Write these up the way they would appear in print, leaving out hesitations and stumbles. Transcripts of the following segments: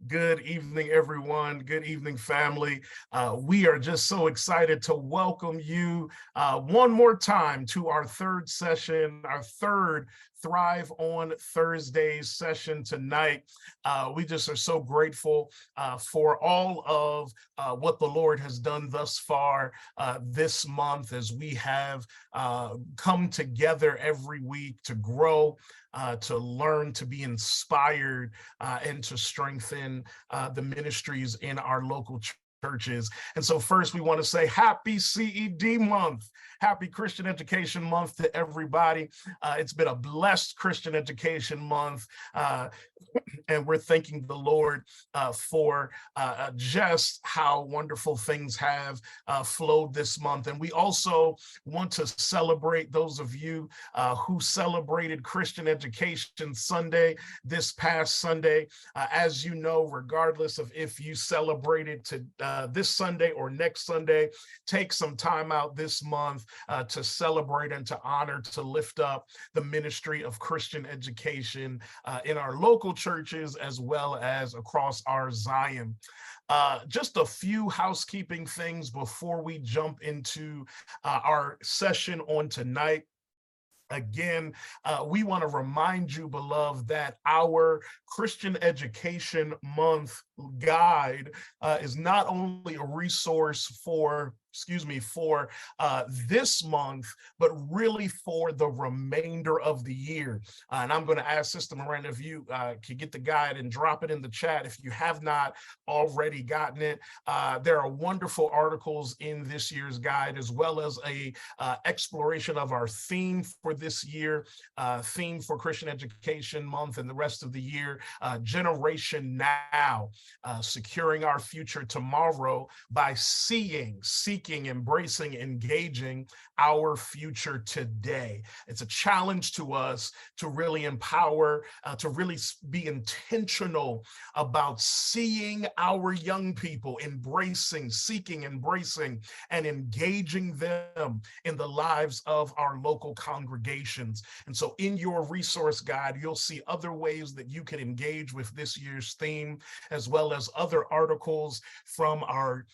Good evening, everyone. Good evening, family. We are just so excited to welcome you one more time to our third session, our third Thrive on Thursdays session tonight. We just are so grateful for all of what the Lord has done thus far this month as we have come together every week to grow, to learn, to be inspired, and to strengthen the ministries in our local churches. And so first we want to say happy CED month, happy Christian Education Month to everybody. It's been a blessed Christian Education Month, and we're thanking the Lord for just how wonderful things have flowed this month. And we also want to celebrate those of you who celebrated Christian Education Sunday this past Sunday. As you know, regardless of if you celebrated to this Sunday or next Sunday, take some time out this month to celebrate and to honor, to lift up the ministry of Christian education in our local churches as well as across our Zion. Just a few housekeeping things before we jump into our session on tonight. Again, we want to remind you, beloved, that our Christian Education Month guide is not only a resource for this month, but really for the remainder of the year. And I'm going to ask Sister Miranda if you can get the guide and drop it in the chat if you have not already gotten it. There are wonderful articles in this year's guide, as well as a exploration of our theme for this year, theme for Christian Education Month and the rest of the year, Generation Now, securing our future tomorrow by seeking, embracing, engaging our future today. It's a challenge to us to really empower, to really be intentional about seeing our young people, embracing, seeking, embracing, and engaging them in the lives of our local congregations. And so in your resource guide, you'll see other ways that you can engage with this year's theme, as well as other articles from our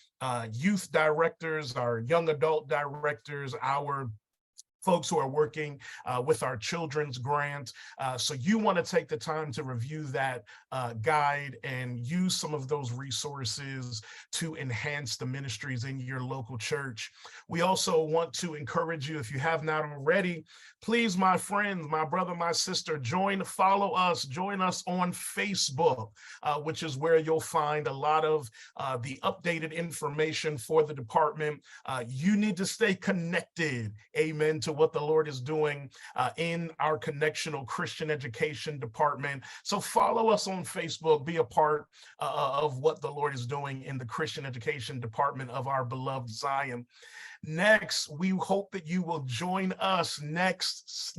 youth directors, our young adult directors, our folks who are working with our children's grant. So you want to take the time to review that guide and use some of those resources to enhance the ministries in your local church. We also want to encourage you, if you have not already, please, my friends, my brother, my sister, follow us, join us on Facebook, which is where you'll find a lot of the updated information for the department. You need to stay connected, amen, to what the Lord is doing in our Connectional Christian Education Department. So follow us on Facebook, be a part of what the Lord is doing in the Christian Education Department of our beloved Zion. Next, we hope that you will join us next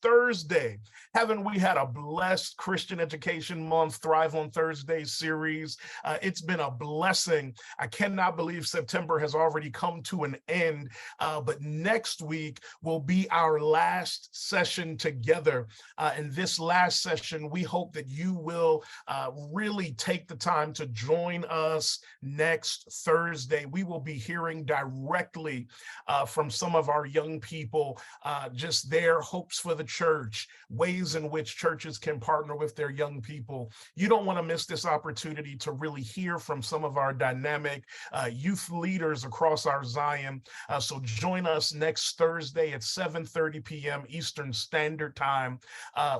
Thursday. Haven't we had a blessed Christian Education Month Thrive on Thursday series? It's been a blessing. I cannot believe September has already come to an end, but next week will be our last session together. In this last session, we hope that you will really take the time to join us next Thursday. We will be hearing directly from some of our young people, just their hopes for the church, ways in which churches can partner with their young people. You don't want to miss this opportunity to really hear from some of our dynamic youth leaders across our Zion. So join us next Thursday at 7:30 p.m. Eastern Standard Time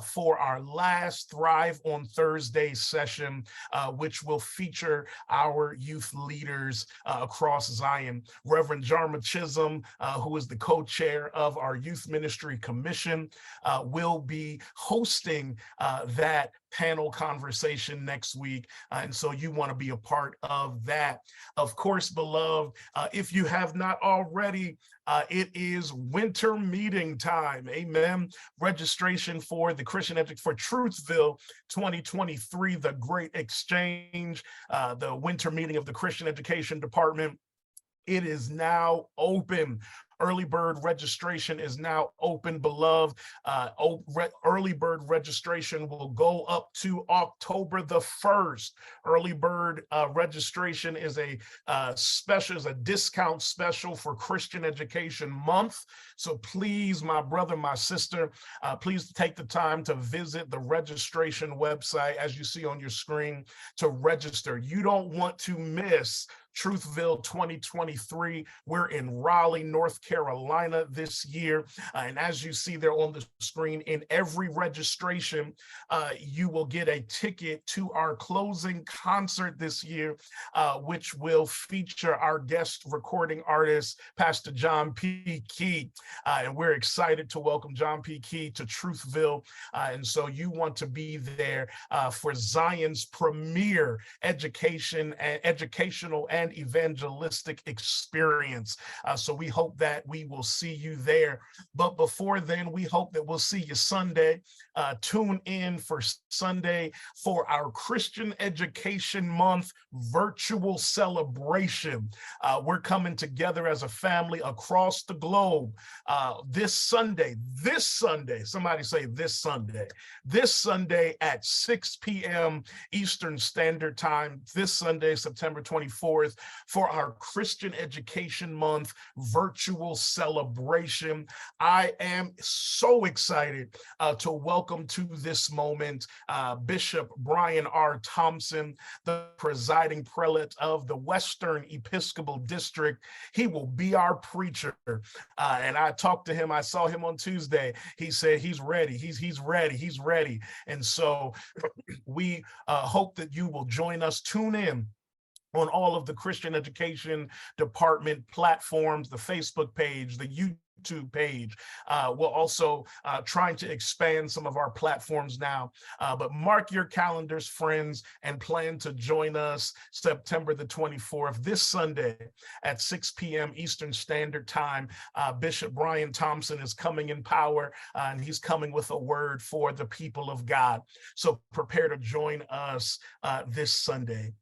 for our last Thrive on Thursday session, which will feature our youth leaders across Zion. Reverend Jarma Chisholm, who is the co-chair of our Youth Ministry Commission, will be hosting that panel conversation next week. And so you want to be a part of that. Of course, beloved, if you have not already, it is winter meeting time. Amen. Registration for the for Truthville 2023, the Great Exchange, the winter meeting of the Christian Education Department. It is now open. Early bird registration is now open, beloved. Early bird registration will go up to October the 1st. Early bird registration is a special, is a discount special for Christian Education Month. So please, my brother, my sister, please take the time to visit the registration website as you see on your screen to register. You don't want to miss Truthville 2023. We're in Raleigh, North Carolina this year. And as you see there on the screen, in every registration, you will get a ticket to our closing concert this year, which will feature our guest recording artist, Pastor John P. Key. And we're excited to welcome John P. Key to Truthville. And so you want to be there for Zion's premier educational and evangelistic experience. So we hope that we will see you there. But before then, we hope that we'll see you Sunday. Tune in for Sunday for our Christian Education Month virtual celebration. We're coming together as a family across the globe this Sunday, somebody say this Sunday at 6 p.m. Eastern Standard Time, this Sunday, September 24th, for our Christian Education Month virtual celebration. I am so excited to welcome to this moment Bishop Brian R. Thompson, the presiding prelate of the Western Episcopal District. He will be our preacher. And I talked to him, I saw him on Tuesday. He said he's ready, he's ready. And so we hope that you will join us. Tune in on all of the Christian Education Department platforms, the Facebook page, the YouTube page. We're also trying to expand some of our platforms now, but mark your calendars, friends, and plan to join us September the 24th, this Sunday at 6 p.m. Eastern Standard Time. Bishop Brian Thompson is coming in power, and he's coming with a word for the people of God. So prepare to join us this Sunday.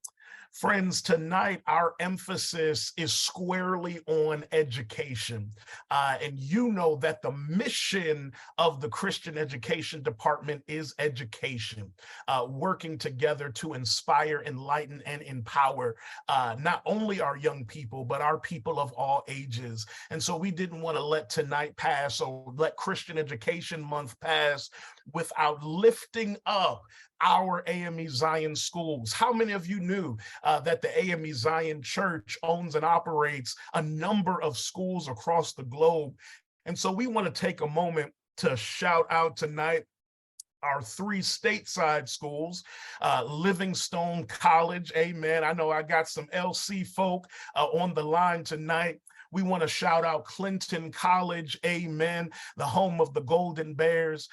Friends, tonight our emphasis is squarely on education. And you know that the mission of the Christian Education Department is education, working together to inspire, enlighten, and empower not only our young people, but our people of all ages. And so we didn't want to let tonight pass or let Christian Education Month pass without lifting up our AME Zion schools. How many of you knew that the AME Zion Church owns and operates a number of schools across the globe? And so we want to take a moment to shout out tonight our 3 stateside schools, Livingstone College, amen. I know I got some LC folk on the line tonight. We want to shout out Clinton College, amen, the home of the Golden Bears,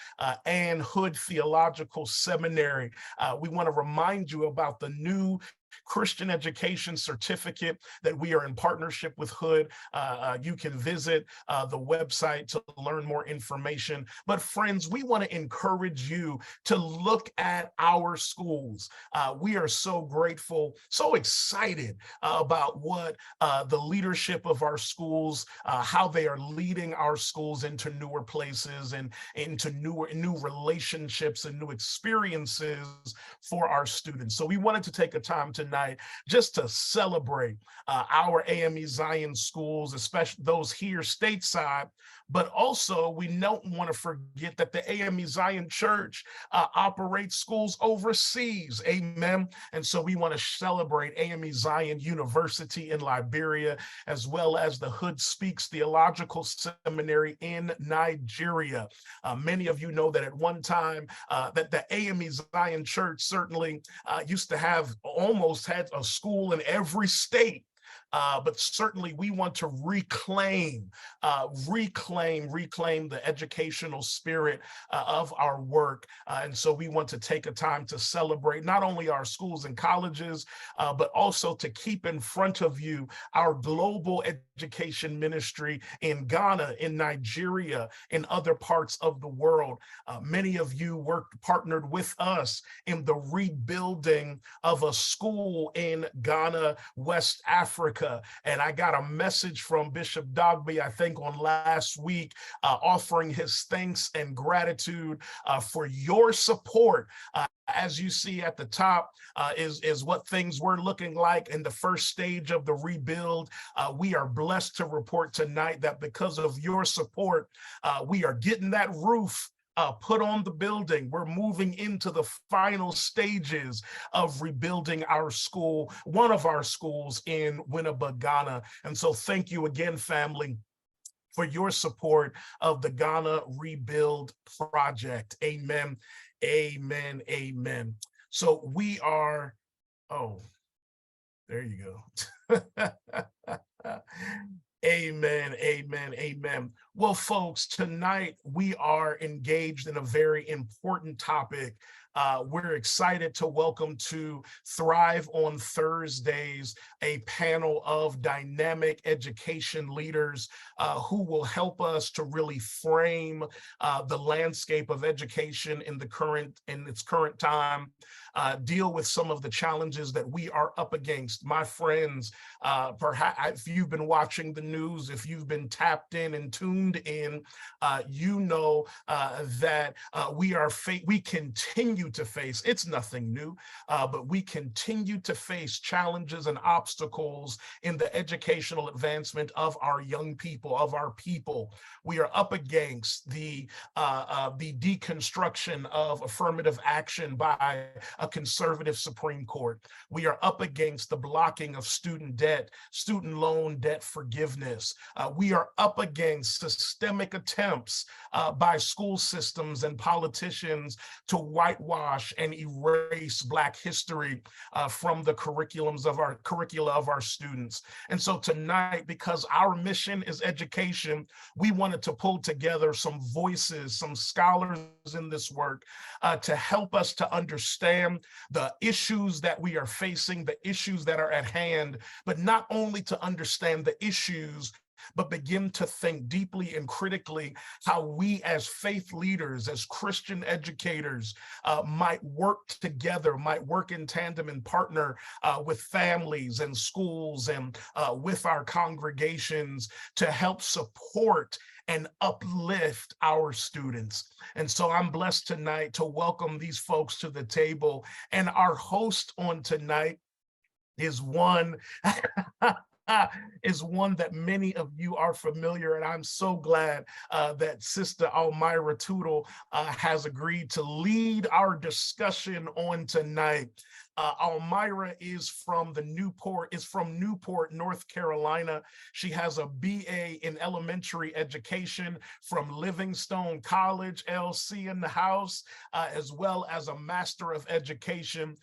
and Hood Theological Seminary. We want to remind you about the new Christian Education Certificate that we are in partnership with Hood. You can visit the website to learn more information. But friends, we want to encourage you to look at our schools. We are so grateful, so excited about what the leadership of our schools, how they are leading our schools into newer places and into new relationships and new experiences for our students. So we wanted to take a time tonight just to celebrate our AME Zion schools, especially those here stateside, but also we don't want to forget that the AME Zion Church operates schools overseas, amen. And so we want to celebrate AME Zion University in Liberia, as well as the Hood Speaks Theological Seminary in Nigeria. Many of you know that at one time that the AME Zion Church certainly used to have almost had a school in every state. But certainly we want to reclaim the educational spirit of our work. And so we want to take a time to celebrate not only our schools and colleges, but also to keep in front of you our global education ministry in Ghana, in Nigeria, in other parts of the world. Many of you partnered with us in the rebuilding of a school in Ghana, West Africa, America. And I got a message from Bishop Dogby, I think on last week, offering his thanks and gratitude for your support. As you see at the top is what things were looking like in the first stage of the rebuild. We are blessed to report tonight that because of your support, we are getting that roof put on the building. We're moving into the final stages of rebuilding our school, one of our schools in Winneba, Ghana. And so thank you again, family, for your support of the Ghana Rebuild Project. Amen, amen, amen. So we are, oh, there you go. Amen, amen, amen. Well, folks, tonight we are engaged in a very important topic. We're excited to welcome to Thrive on Thursdays a panel of dynamic education leaders who will help us to really frame the landscape of education in its current time, deal with some of the challenges that we are up against. My friends, perhaps if you've been watching the news, if you've been tapped in and tuned in, you know that we continue to face, it's nothing new, but we continue to face challenges and obstacles in the educational advancement of our young people, of our people. We are up against the deconstruction of affirmative action by a conservative Supreme Court. We are up against the blocking of student loan debt forgiveness. We are up against systemic attempts by school systems and politicians to whitewash and erase Black history from the curricula of our students. And so tonight, because our mission is education, we wanted to pull together some voices, some scholars in this work to help us to understand the issues that we are facing, the issues that are at hand, but not only to understand the issues, but begin to think deeply and critically how we as faith leaders, as Christian educators, might work together, might work in tandem and partner with families and schools and with our congregations to help support and uplift our students. And so I'm blessed tonight to welcome these folks to the table. And our host on tonight is one is one that many of you are familiar, and I'm so glad that Sister Almira Tootle has agreed to lead our discussion on tonight. Almira is from Newport, North Carolina. She has a BA in elementary education from Livingstone College, LC in the house, as well as a Master of Education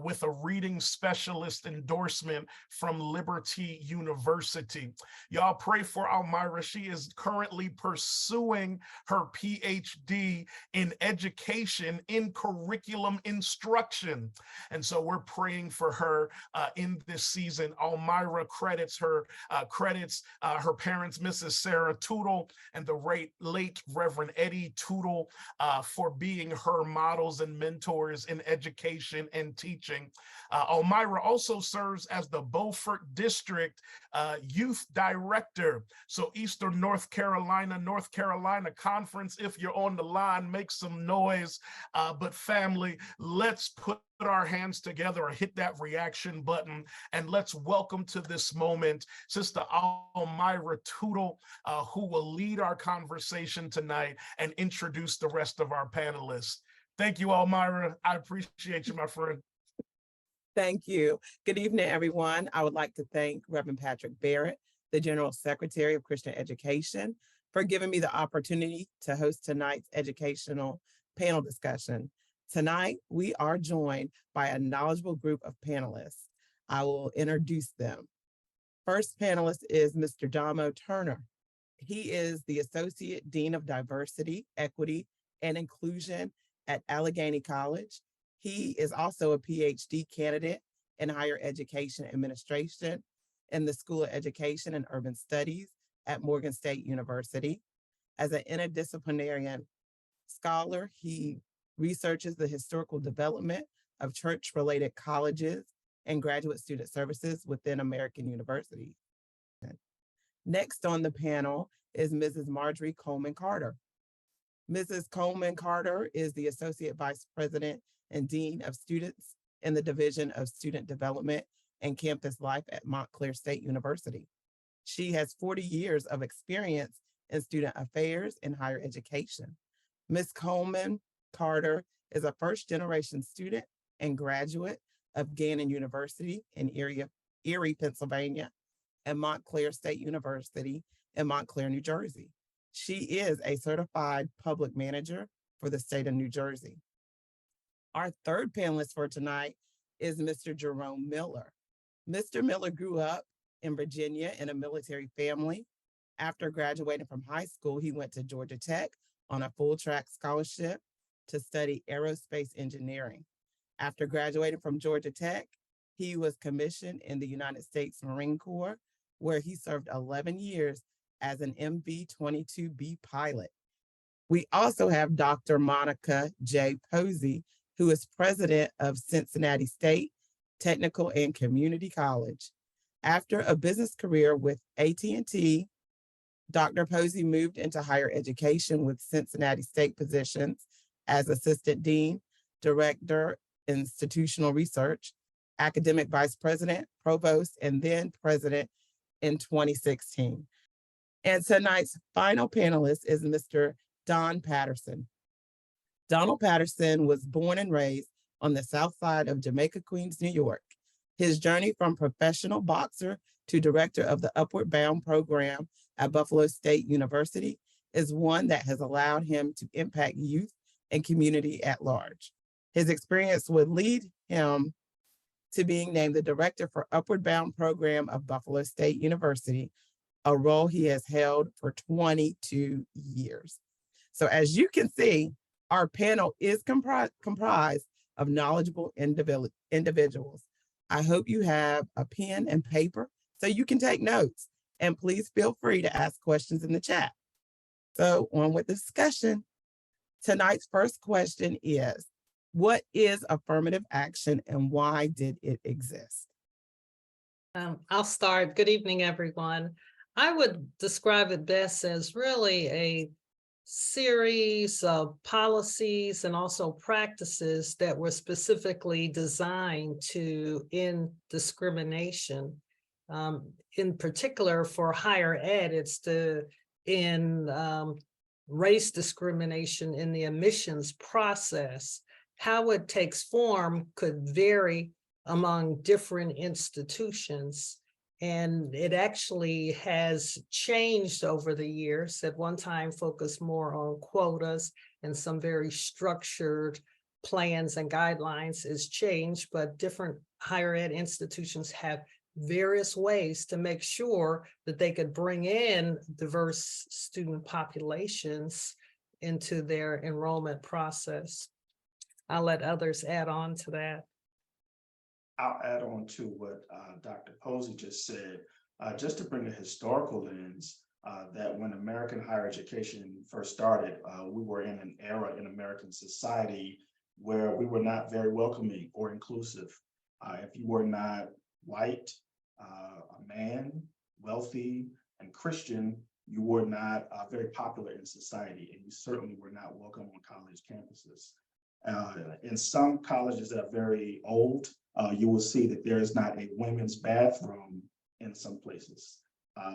with a reading specialist endorsement from Liberty University. Y'all pray for Almira. She is currently pursuing her PhD in education in curriculum instruction. And so we're praying for her in this season. Almira credits her parents, Mrs. Sarah Tootle and the late Reverend Eddie Tootle, for being her models and mentors in education and teaching. Almira also serves as the Beaufort District Youth Director. So Eastern North Carolina Conference, if you're on the line, make some noise. But family, let's put our hands together or hit that reaction button, and let's welcome to this moment Sister Almira Tootle, who will lead our conversation tonight and introduce the rest of our panelists. Thank you, Almira. I appreciate you, my friend. Thank you. Good evening, everyone. I would like to thank Reverend Patrick Barrett, the General Secretary of Christian Education, for giving me the opportunity to host tonight's educational panel discussion. Tonight, we are joined by a knowledgeable group of panelists. I will introduce them. First panelist is Mr. Damo Turner. He is the Associate Dean of Diversity, Equity, and Inclusion at Allegheny College. He is also a PhD candidate in Higher Education Administration in the School of Education and Urban Studies at Morgan State University. As an interdisciplinary scholar, he researches the historical development of church-related colleges and graduate student services within American University. Next on the panel is Mrs. Marjorie Coleman Carter. Mrs. Coleman Carter is the Associate Vice President and Dean of Students in the Division of Student Development and Campus Life at Montclair State University. She has 40 years of experience in student affairs and higher education. Ms. Coleman Carter is a first-generation student and graduate of Gannon University in Erie, Pennsylvania, and Montclair State University in Montclair, New Jersey. She is a certified public manager for the state of New Jersey. Our third panelist for tonight is Mr. Jerome Miller. Mr. Miller grew up in Virginia in a military family. After graduating from high school, he went to Georgia Tech on a full-track scholarship to study aerospace engineering. After graduating from Georgia Tech, he was commissioned in the United States Marine Corps, where he served 11 years as an MV-22B pilot. We also have Dr. Monica J. Posey, who is president of Cincinnati State Technical and Community College. After a business career with AT&T, Dr. Posey moved into higher education with Cincinnati State positions as Assistant Dean, Director, Institutional Research, Academic Vice President, Provost, and then President in 2016. And tonight's final panelist is Mr. Don Patterson. Donald Patterson was born and raised on the south side of Jamaica, Queens, New York. His journey from professional boxer to director of the Upward Bound program at Buffalo State University is one that has allowed him to impact youth and community at large. His experience would lead him to being named the director for Upward Bound program of Buffalo State University, a role he has held for 22 years. So as you can see, our panel is comprised of knowledgeable individuals. I hope you have a pen and paper so you can take notes, and please feel free to ask questions in the chat. So on with the discussion. Tonight's first question is, what is affirmative action and why did it exist? I'll start. Good evening, everyone. I would describe it best as really a series of policies and also practices that were specifically designed to end discrimination. In particular, for higher ed, it's to end race discrimination in the admissions process. How it takes form could vary among different institutions. And it actually has changed over the years. At one time, focused more on quotas and some very structured plans and guidelines is changed, but different higher ed institutions have various ways to make sure that they could bring in diverse student populations into their enrollment process. I'll let others add on to that. I'll add on to what Dr. Posey just said, just to bring a historical lens, that when American higher education first started, we were in an era in American society where we were not very welcoming or inclusive. If you were not white, a man, wealthy, and Christian, you were not very popular in society, and you certainly were not welcome on college campuses. In some colleges that are very old, you will see that there is not a women's bathroom in some places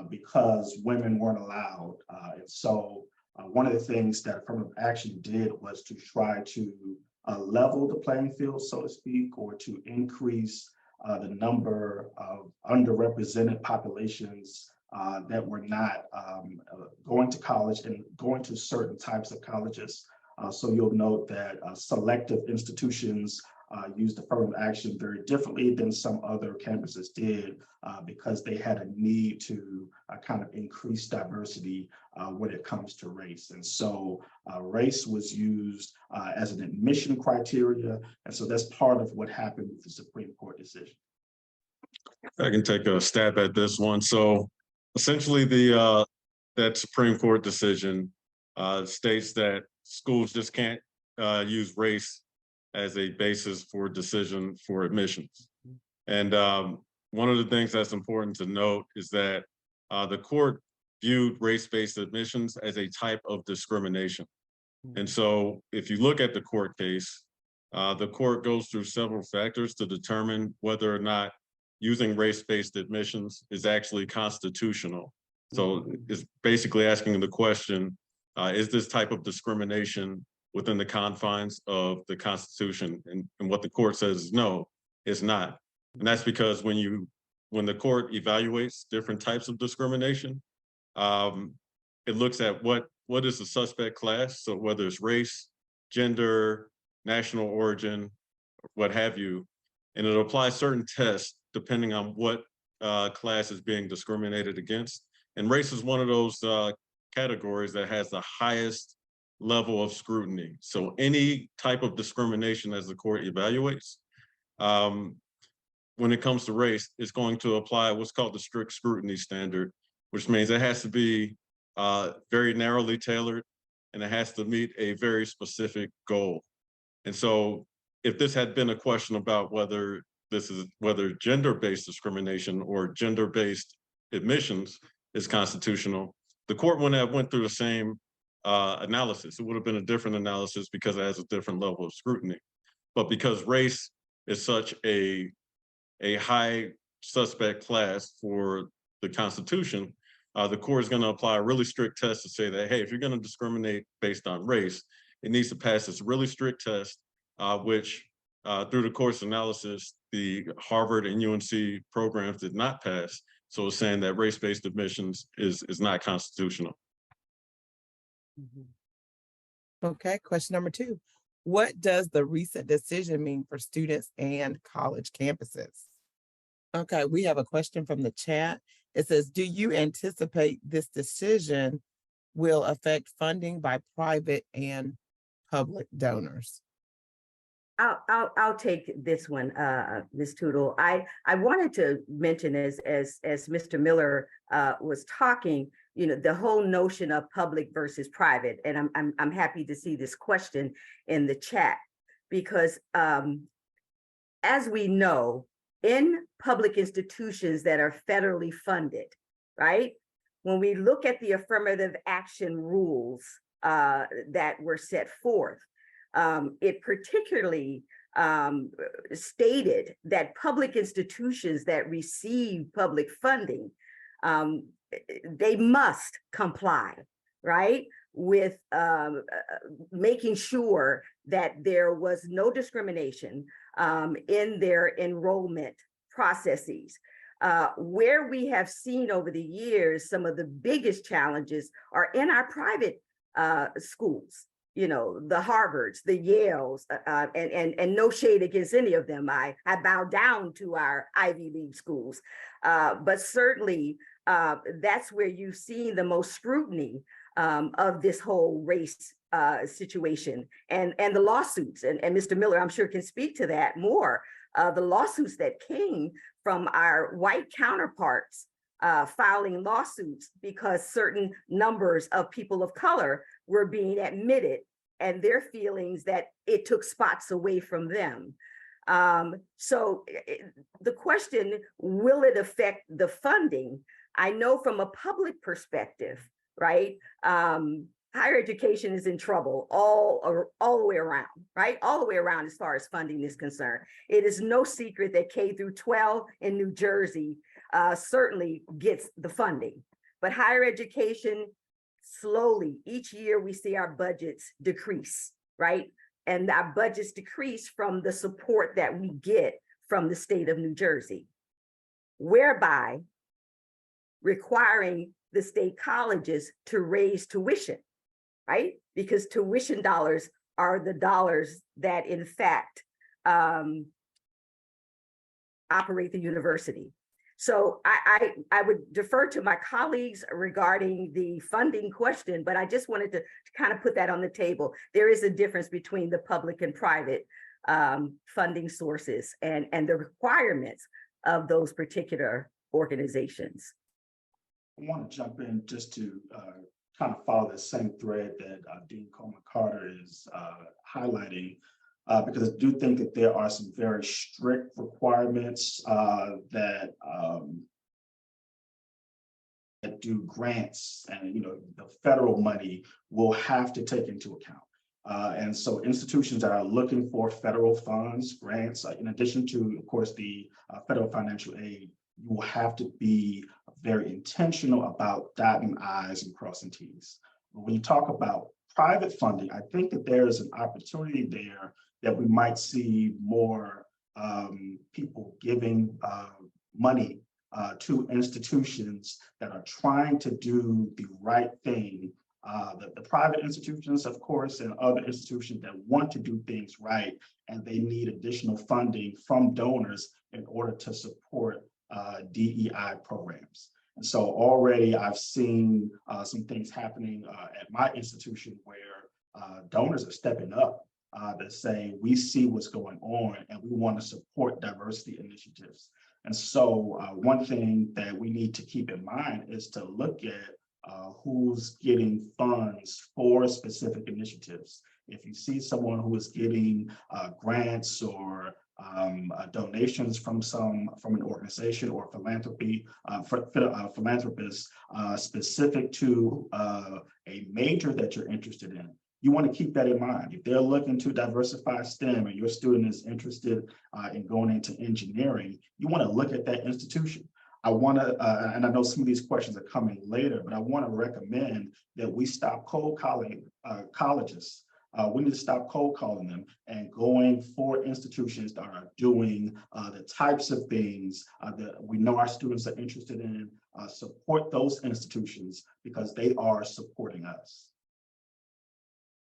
because women weren't allowed. And so one of the things that affirmative action did was to try to level the playing field, so to speak, or to increase the number of underrepresented populations that were not going to college and going to certain types of colleges. So you'll note that selective institutions used affirmative action very differently than some other campuses did because they had a need to kind of increase diversity when it comes to race. And so race was used as an admission criteria. And so that's part of what happened with the Supreme Court decision. I can take a stab at this one. So essentially that Supreme Court decision states that schools just can't use race as a basis for decision for admissions. And one of the things that's important to note is that the court viewed race-based admissions as a type of discrimination. And so if you look at the court case, the court goes through several factors to determine whether or not using race-based admissions is actually constitutional. So it's basically asking the question, is this type of discrimination within the confines of the Constitution? And what the court says is no, it's not. And that's because when the court evaluates different types of discrimination, it looks at what is the suspect class. So whether it's race, gender, national origin, what have you, and it applies certain tests depending on what class is being discriminated against. And race is one of those categories that has the highest level of scrutiny. So any type of discrimination as the court evaluates, when it comes to race, it's going to apply what's called the strict scrutiny standard, which means it has to be very narrowly tailored and it has to meet a very specific goal. And so if this had been a question about whether gender-based discrimination or gender-based admissions is constitutional, the court wouldn't have went through the same analysis. It would have been a different analysis because it has a different level of scrutiny. But because race is such a high suspect class for the Constitution, the court is going to apply a really strict test to say that, hey, if you're going to discriminate based on race, it needs to pass this really strict test, which through the court's analysis, the Harvard and UNC programs did not pass. So it's saying that race-based admissions is not constitutional. Okay, question number 2. What does the recent decision mean for students and college campuses? Okay, we have a question from the chat. It says, do you anticipate this decision will affect funding by private and public donors? I'll take this one, Ms. Tootle. I wanted to mention as Mr. Miller was talking, you know, the whole notion of public versus private, and I'm happy to see this question in the chat because as we know, in public institutions that are federally funded, right? When we look at the affirmative action rules that were set forth, it particularly stated that public institutions that receive public funding, they must comply, right, with making sure that there was no discrimination in their enrollment processes. Where we have seen over the years, some of the biggest challenges are in our private schools. You know, the Harvards, the Yales, and no shade against any of them. I bow down to our Ivy League schools, but certainly that's where you've seen the most scrutiny of this whole race situation and the lawsuits. And Mr. Miller, I'm sure, can speak to that more. The lawsuits that came from our white counterparts filing lawsuits because certain numbers of people of color were being admitted and their feelings that it took spots away from them. So the question, will it affect the funding? I know from a public perspective, right? Higher education is in trouble all the way around, right? All the way around as far as funding is concerned. It is no secret that K through 12 in New Jersey certainly gets the funding, but higher education, slowly, each year we see our budgets decrease, right? And our budgets decrease from the support that we get from the state of New Jersey, whereby requiring the state colleges to raise tuition, right? Because tuition dollars are the dollars that in fact operate the university. So I would defer to my colleagues regarding the funding question, but I just wanted to kind of put that on the table. There is a difference between the public and private funding sources and the requirements of those particular organizations. I want to jump in just to kind of follow the same thread that Dean Coleman Carter is highlighting. because I do think that there are some very strict requirements that do grants, and the federal money will have to take into account. And so institutions that are looking for federal funds, grants, in addition to, of course, the federal financial aid, you will have to be very intentional about dotting I's and crossing T's. When you talk about private funding, I think that there is an opportunity there that we might see more people giving money to institutions that are trying to do the right thing. The private institutions, of course, and other institutions that want to do things right, and they need additional funding from donors in order to support DEI programs. And so already I've seen some things happening at my institution where donors are stepping up to say, we see what's going on and we want to support diversity initiatives. And so one thing that we need to keep in mind is to look at who's getting funds for specific initiatives. If you see someone who is getting grants or donations from an organization or philanthropy, philanthropists specific to a major that you're interested in, you want to keep that in mind. If they're looking to diversify STEM and your student is interested in going into engineering, you want to look at that institution. I want to, and I know some of these questions are coming later, but I want to recommend that we stop cold calling colleges. We need to stop cold calling them and going for institutions that are doing the types of things that we know our students are interested in. Support those institutions because they are supporting us.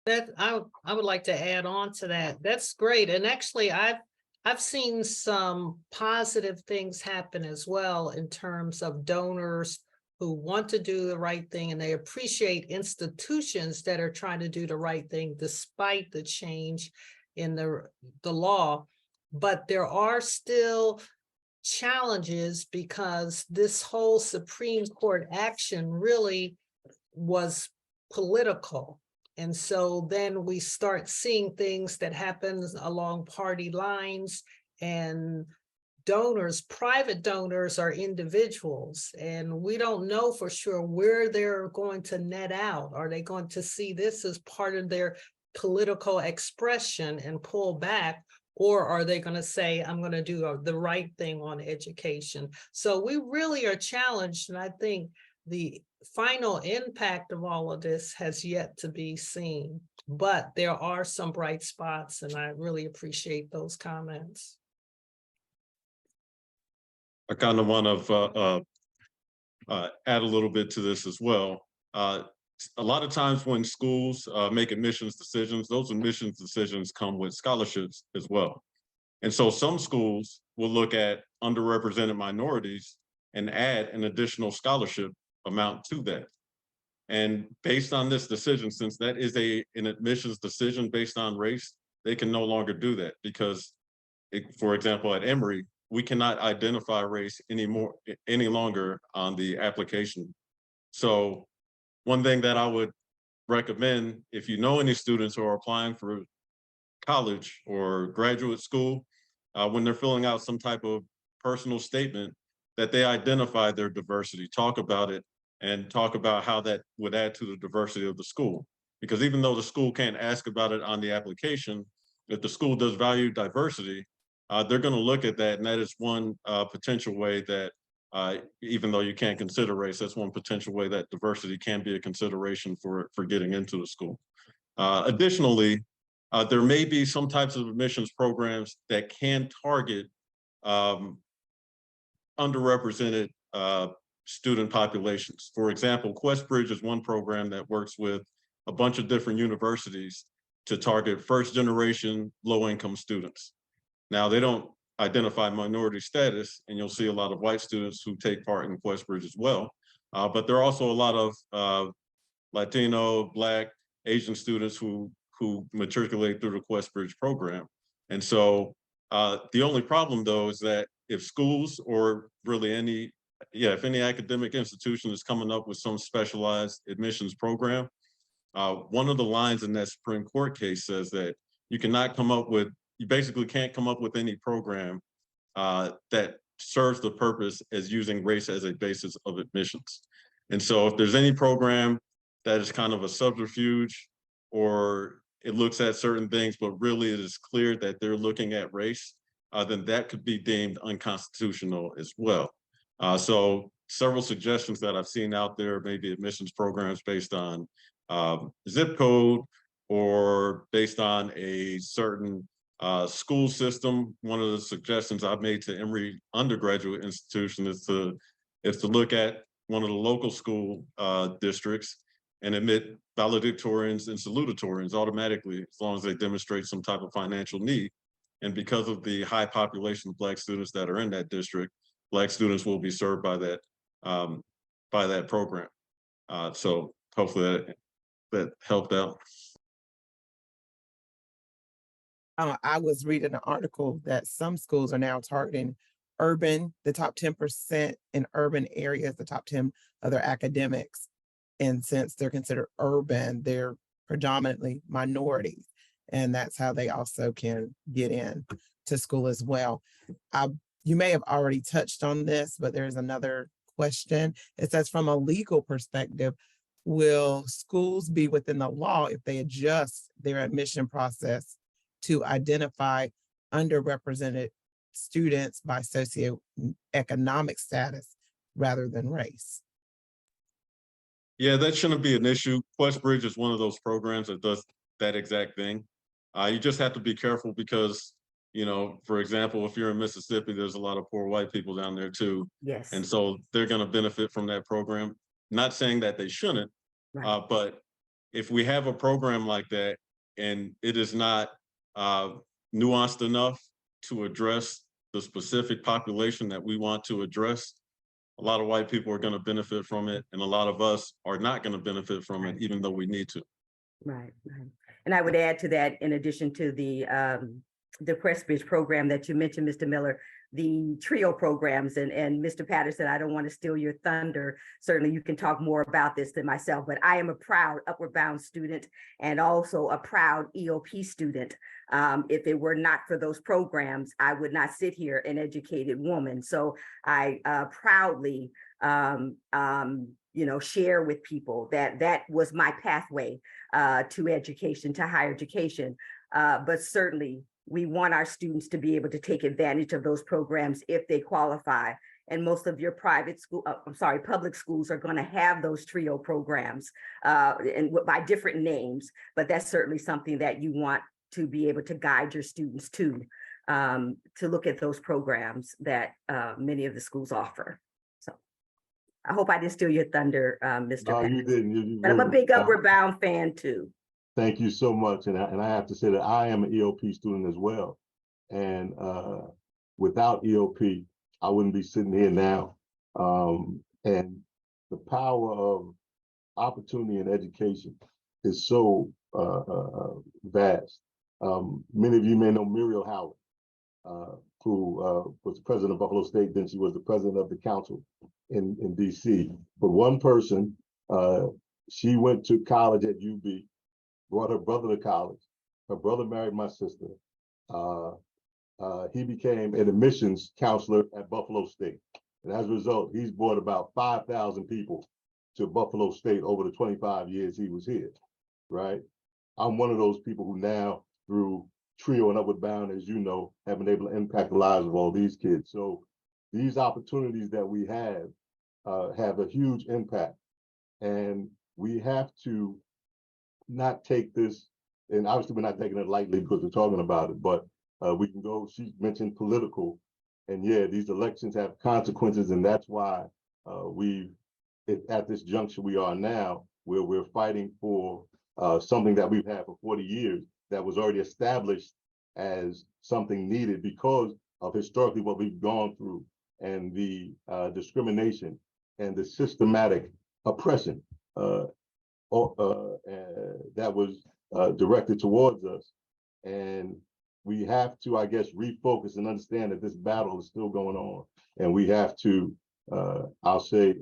That I would like to add on to that. That's great. And actually, I've seen some positive things happen as well in terms of donors who want to do the right thing, and they appreciate institutions that are trying to do the right thing despite the change in the law. But there are still challenges because this whole Supreme Court action really was political. And so then we start seeing things that happen along party lines, and donors, private donors, are individuals, and we don't know for sure where they're going to net out. Are they going to see this as part of their political expression and pull back? Or are they going to say, I'm going to do the right thing on education? So we really are challenged. And I think the final impact of all of this has yet to be seen. But there are some bright spots, and I really appreciate those comments. I kind of want to add a little bit to this as well. A lot of times when schools make admissions decisions, those admissions decisions come with scholarships as well. And so some schools will look at underrepresented minorities and add an additional scholarship amount to that. And based on this decision, since that is an admissions decision based on race, they can no longer do that because, for example, at Emory, we cannot identify race any longer on the application. So one thing that I would recommend, if you know any students who are applying for college or graduate school, when they're filling out some type of personal statement, that they identify their diversity, talk about it, and talk about how that would add to the diversity of the school. Because even though the school can't ask about it on the application, if the school does value diversity, they're going to look at that, and that is one potential way that, even though you can't consider race, that's one potential way that diversity can be a consideration for getting into the school. Additionally, there may be some types of admissions programs that can target underrepresented student populations. For example, QuestBridge is one program that works with a bunch of different universities to target first-generation low-income students. Now, they don't identify minority status, and you'll see a lot of white students who take part in QuestBridge as well. But there are also a lot of Latino, Black, Asian students who matriculate through the QuestBridge program. And so the only problem, though, is that if schools or really if any academic institution is coming up with some specialized admissions program, one of the lines in that Supreme Court case says that you basically can't come up with any program that serves the purpose as using race as a basis of admissions. And so if there's any program that is kind of a subterfuge, or it looks at certain things, but really it is clear that they're looking at race, then that could be deemed unconstitutional as well. So several suggestions that I've seen out there, maybe admissions programs based on zip code or based on a certain school system. One of the suggestions I've made to Emory undergraduate institution is to look at one of the local school districts and admit valedictorians and salutatorians automatically, as long as they demonstrate some type of financial need. And because of the high population of Black students that are in that district, Black students will be served by that program. So hopefully that helped out. I was reading an article that some schools are now targeting the top 10% in urban areas, the top 10 of their academics. And since they're considered urban, they're predominantly minorities. And that's how they also can get in to school as well. You may have already touched on this, but there's another question. It says, from a legal perspective, will schools be within the law if they adjust their admission process to identify underrepresented students by socioeconomic status rather than race? Yeah, that shouldn't be an issue. QuestBridge is one of those programs that does that exact thing. You just have to be careful because, for example, if you're in Mississippi, there's a lot of poor white people down there too. Yes. And so they're going to benefit from that program. Not saying that they shouldn't, Right. but if we have a program like that and it is not nuanced enough to address the specific population that we want to address, a lot of white people are going to benefit from it, and a lot of us are not going to benefit from it, even though we need to. Right. And I would add to that, in addition to the QuestBridge program that you mentioned, Mr. Miller, the TRIO programs, and Mr. Patterson, I don't want to steal your thunder. Certainly you can talk more about this than myself, but I am a proud Upward Bound student and also a proud EOP student. If it were not for those programs, I would not sit here an educated woman. So I proudly share with people that was my pathway to education, to higher education. But certainly we want our students to be able to take advantage of those programs if they qualify. And most of your public schools are going to have those TRIO programs and by different names, but that's certainly something that you want to be able to guide your students to look at those programs that many of the schools offer. So I hope I didn't steal your thunder, Mr. No, you Patterson. didn't. But I'm a big Upward Bound fan too. Thank you so much. And I have to say that I am an EOP student as well. And without EOP, I wouldn't be sitting here now. And the power of opportunity in education is so vast. Many of you may know Muriel Howard, who was the president of Buffalo State, then she was the president of the council in DC. But one person, she went to college at UB, brought her brother to college. Her brother married my sister. He became an admissions counselor at Buffalo State. And as a result, he's brought about 5,000 people to Buffalo State over the 25 years he was here, right? I'm one of those people who now, through TRIO and Upward Bound, as you know, have been able to impact the lives of all these kids. So these opportunities that we have a huge impact. And we have to not take this, and obviously we're not taking it lightly because we're talking about it, but we can go, she mentioned political, and yeah, these elections have consequences, and that's why at this juncture we are now, where we're fighting for something that we've had for 40 years that was already established as something needed because of historically what we've gone through and the discrimination and the systematic oppression that was directed towards us. And we have to, I guess, refocus and understand that this battle is still going on. And we have to, I'll say,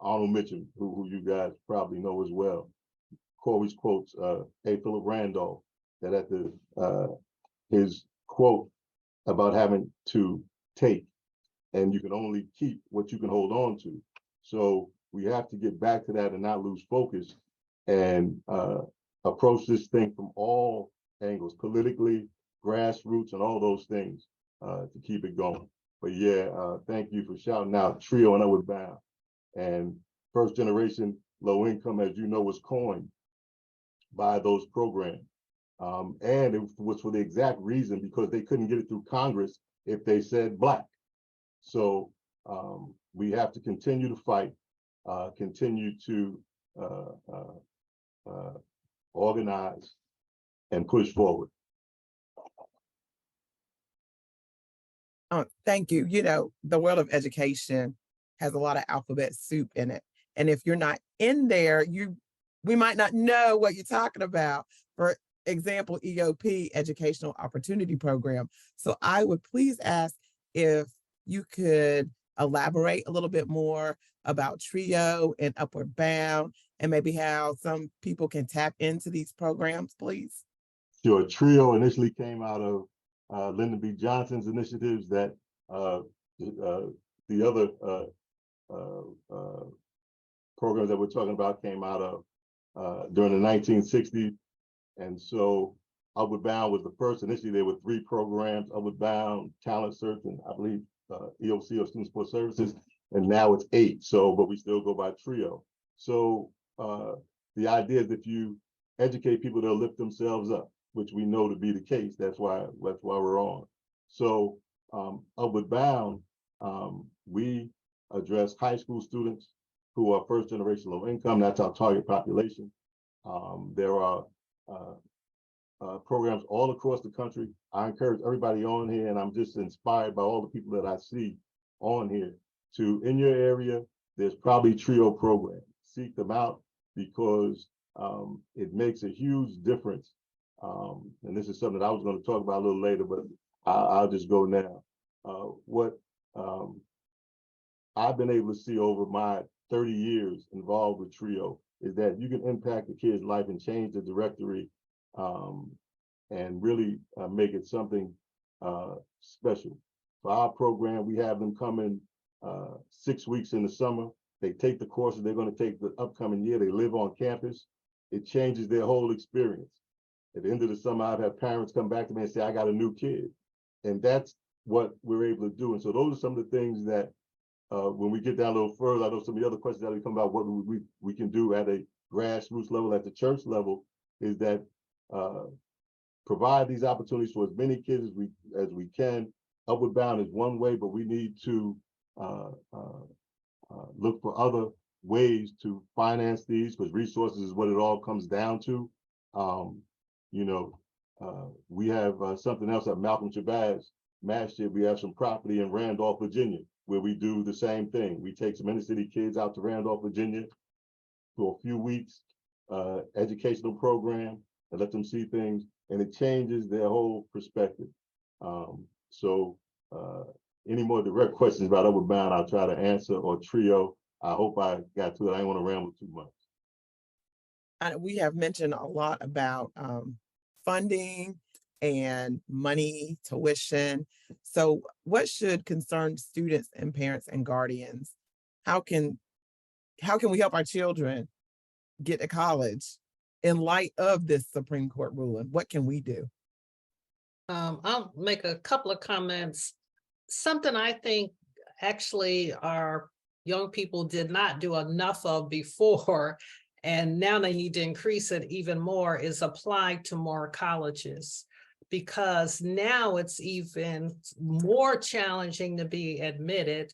Arnold Mitchell, who you guys probably know as well, always quotes A. Philip Randolph, that at the his quote about having to take, and you can only keep what you can hold on to. So we have to get back to that and not lose focus and approach this thing from all angles, politically, grassroots, and all those things to keep it going. But yeah, thank you for shouting out TRIO and Upward Bound. And first generation low income, as you know, was coined by those programs. And it was for the exact reason because they couldn't get it through Congress if they said Black. So we have to continue to fight, continue to organize and push forward. Thank you. You know, the world of education has a lot of alphabet soup in it. And if you're not in there, we might not know what you're talking about. For example, EOP, Educational Opportunity Program. So I would please ask if you could elaborate a little bit more about TRIO and Upward Bound, and maybe how some people can tap into these programs, please. Sure. TRIO initially came out of Lyndon B. Johnson's initiatives that the other programs that we're talking about came out of during the 1960s. And so Upward Bound was the first. Initially, there were 3 programs: Upward Bound, Talent Search, and I believe EOC, or Student Support Services. And now it's 8. So, but we still go by TRIO. So the idea is if you educate people, they'll lift themselves up, which we know to be the case. That's why we're on. So Upward Bound, we address high school students who are first generation low income. That's our target population. There are programs all across the country. I encourage everybody on here, and I'm just inspired by all the people that I see on here, to, in your area, there's probably TRIO programs. Seek them out because it makes a huge difference. And this is something that I was going to talk about a little later, but I'll just go now. What I've been able to see over my 30 years involved with TRIO is that you can impact the kid's life and change the directory and really make it something special. For our program, we have them come in 6 weeks in the summer. They take the courses they're going to take the upcoming year. They live on campus. It changes their whole experience. At the end of the summer, I've had parents come back to me and say, I got a new kid. And that's what we're able to do. And so those are some of the things that when we get down a little further, I know some of the other questions that will come about what we can do at a grassroots level, at the church level, is that provide these opportunities for as many kids as we can. Upward Bound is one way, but we need to look for other ways to finance these, because resources is what it all comes down to. You know, we have something else that Malcolm Shabazz mastered. We have some property in Randolph, Virginia, where we do the same thing. We take some inner city kids out to Randolph, Virginia for a few weeks, educational program, and let them see things, and it changes their whole perspective. So any more direct questions about Upward Bound, I'll try to answer, or TRIO. I hope I got to it. I didn't want to ramble too much. We have mentioned a lot about funding and money, tuition. So what should concern students and parents and guardians? How can we help our children get to college in light of this Supreme Court ruling? What can we do? I'll make a couple of comments. Something I think actually our young people did not do enough of before, and now they need to increase it even more, is apply to more colleges, because now it's even more challenging to be admitted,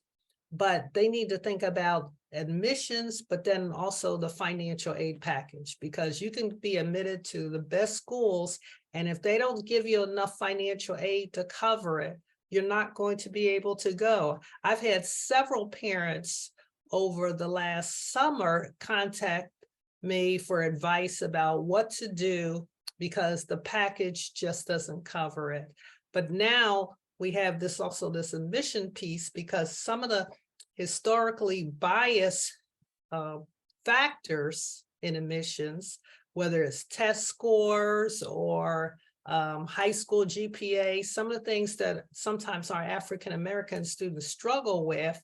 but they need to think about admissions, but then also the financial aid package, because you can be admitted to the best schools, and if they don't give you enough financial aid to cover it, you're not going to be able to go. I've had several parents over the last summer contact me for advice about what to do because the package just doesn't cover it. But now we have this admission piece, because some of the historically biased factors in admissions whether it's test scores or high school GPA, some of the things that sometimes our African-American students struggle with.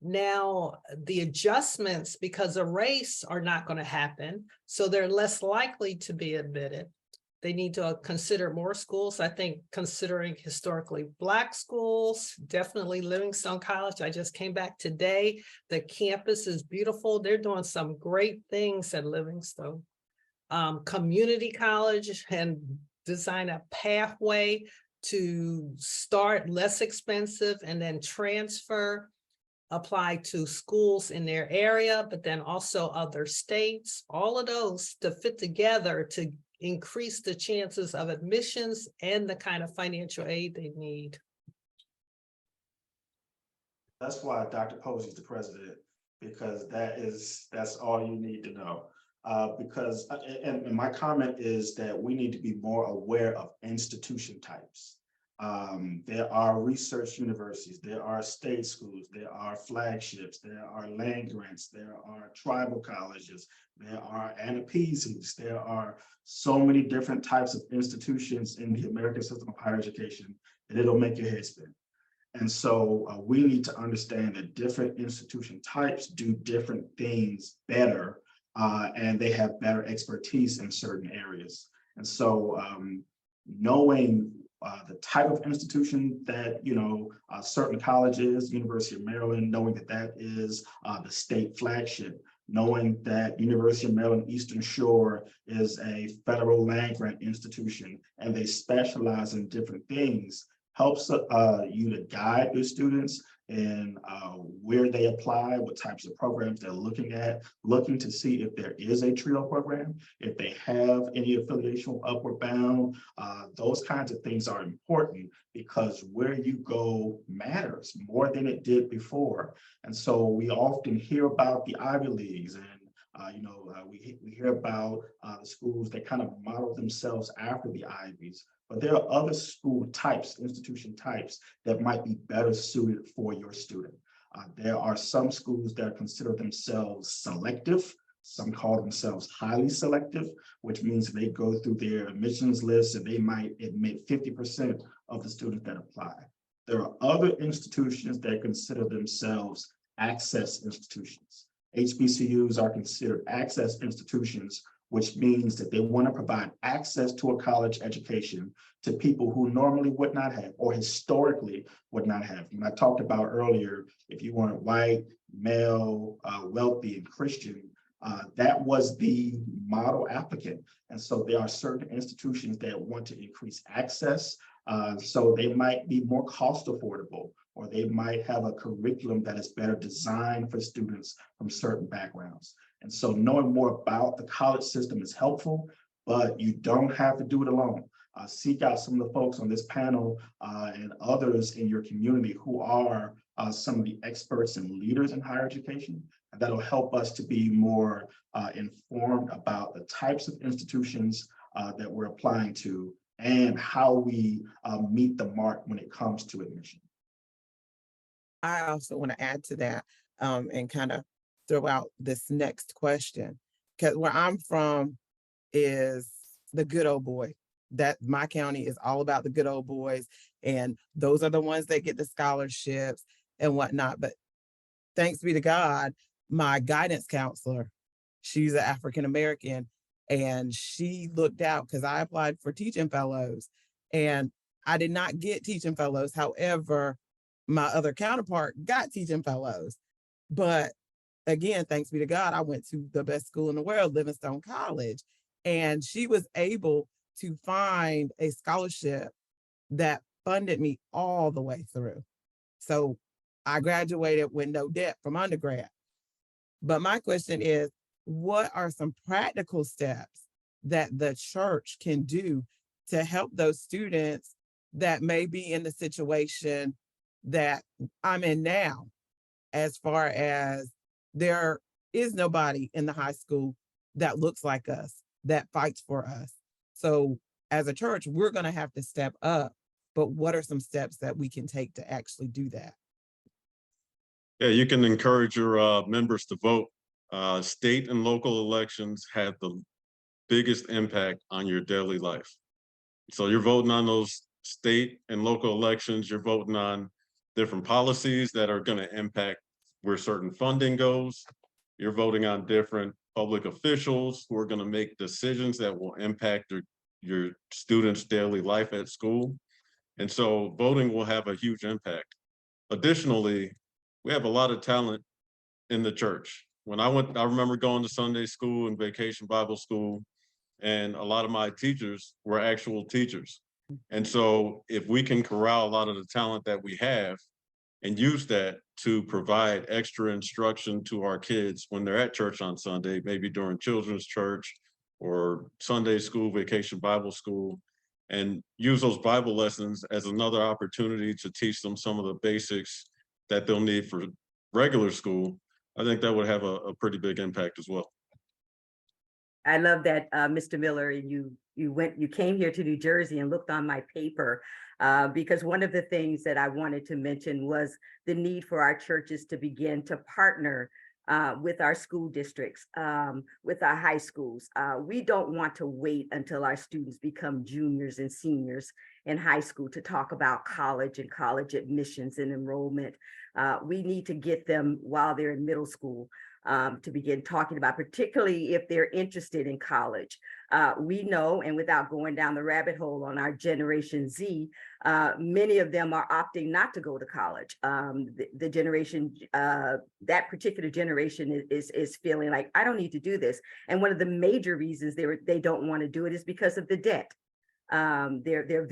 Now, the adjustments because of race are not going to happen, so they're less likely to be admitted. They need to consider more schools. I think considering historically Black schools, definitely Livingstone College. I just came back today. The campus is beautiful. They're doing some great things at Livingstone. Community college and design a pathway to start less expensive and then transfer, apply to schools in their area, but then also other states, all of those to fit together to increase the chances of admissions and the kind of financial aid they need. That's why Dr. Posey is the president, because that's all you need to know. Because, and my comment is that we need to be more aware of institution types. There are research universities, there are state schools, there are flagships, there are land grants, there are tribal colleges, there are ANAPESES, there are so many different types of institutions in the American system of higher education that it'll make your head spin. And so we need to understand that different institution types do different things better, and they have better expertise in certain areas. And so knowing the type of institution that, certain colleges, University of Maryland, knowing that that is the state flagship, knowing that University of Maryland Eastern Shore is a federal land grant institution and they specialize in different things, helps you to guide your students in where they apply, what types of programs they're looking to see if there is a TRIO program, if they have any affiliation with Upward Bound. Those kinds of things are important because where you go matters more than it did before. And so we often hear about the Ivy Leagues and we hear about the schools that kind of model themselves after the Ivies, but there are other school types, institution types that might be better suited for your student. There are some schools that consider themselves selective. Some call themselves highly selective, which means they go through their admissions list and they might admit 50% of the students that apply. There are other institutions that consider themselves access institutions. HBCUs are considered access institutions, which means that they want to provide access to a college education to people who normally would not have or historically would not have. And I talked about earlier, if you weren't white, male, wealthy, and Christian, that was the model applicant. And so there are certain institutions that want to increase access. So they might be more cost affordable, or they might have a curriculum that is better designed for students from certain backgrounds. And so knowing more about the college system is helpful, but you don't have to do it alone. Seek out some of the folks on this panel and others in your community who are some of the experts and leaders in higher education. And that'll help us to be more informed about the types of institutions that we're applying to and how we meet the mark when it comes to admission. I also want to add to that and kind of throw out this next question, because where I'm from is the good old boy. That my county is all about the good old boys, and those are the ones that get the scholarships and whatnot. But thanks be to God, my guidance counselor, she's an African-American, and she looked out because I applied for teaching fellows and I did not get teaching fellows. However, my other counterpart got teaching fellows. But again, thanks be to God, I went to the best school in the world, Livingstone College, and she was able to find a scholarship that funded me all the way through. So I graduated with no debt from undergrad. But my question is, what are some practical steps that the church can do to help those students that may be in the situation that I'm in now, as far as there is nobody in the high school that looks like us, that fights for us. So as a church, we're going to have to step up, but what are some steps that we can take to actually do that? Yeah, you can encourage your members to vote. State and local elections have the biggest impact on your daily life. So you're voting on those state and local elections, you're voting on different policies that are going to impact where certain funding goes. You're voting on different public officials who are going to make decisions that will impact your students' daily life at school. And so voting will have a huge impact. Additionally, we have a lot of talent in the church. When I remember going to Sunday school and Vacation Bible School, and a lot of my teachers were actual teachers. And so if we can corral a lot of the talent that we have and use that to provide extra instruction to our kids when they're at church on Sunday, maybe during children's church or Sunday school, Vacation Bible School, and use those Bible lessons as another opportunity to teach them some of the basics that they'll need for regular school, I think that would have a pretty big impact as well. I love that, Mr. Miller, you came here to New Jersey and looked on my paper, because one of the things that I wanted to mention was the need for our churches to begin to partner with our school districts, with our high schools. We don't want to wait until our students become juniors and seniors in high school to talk about college and college admissions and enrollment. We need to get them while they're in middle school. To begin talking about, particularly if they're interested in college. We know, and without going down the rabbit hole on our Generation Z, many of them are opting not to go to college. The generation, that particular generation is feeling like, I don't need to do this. And one of the major reasons they don't want to do it is because of the debt. They're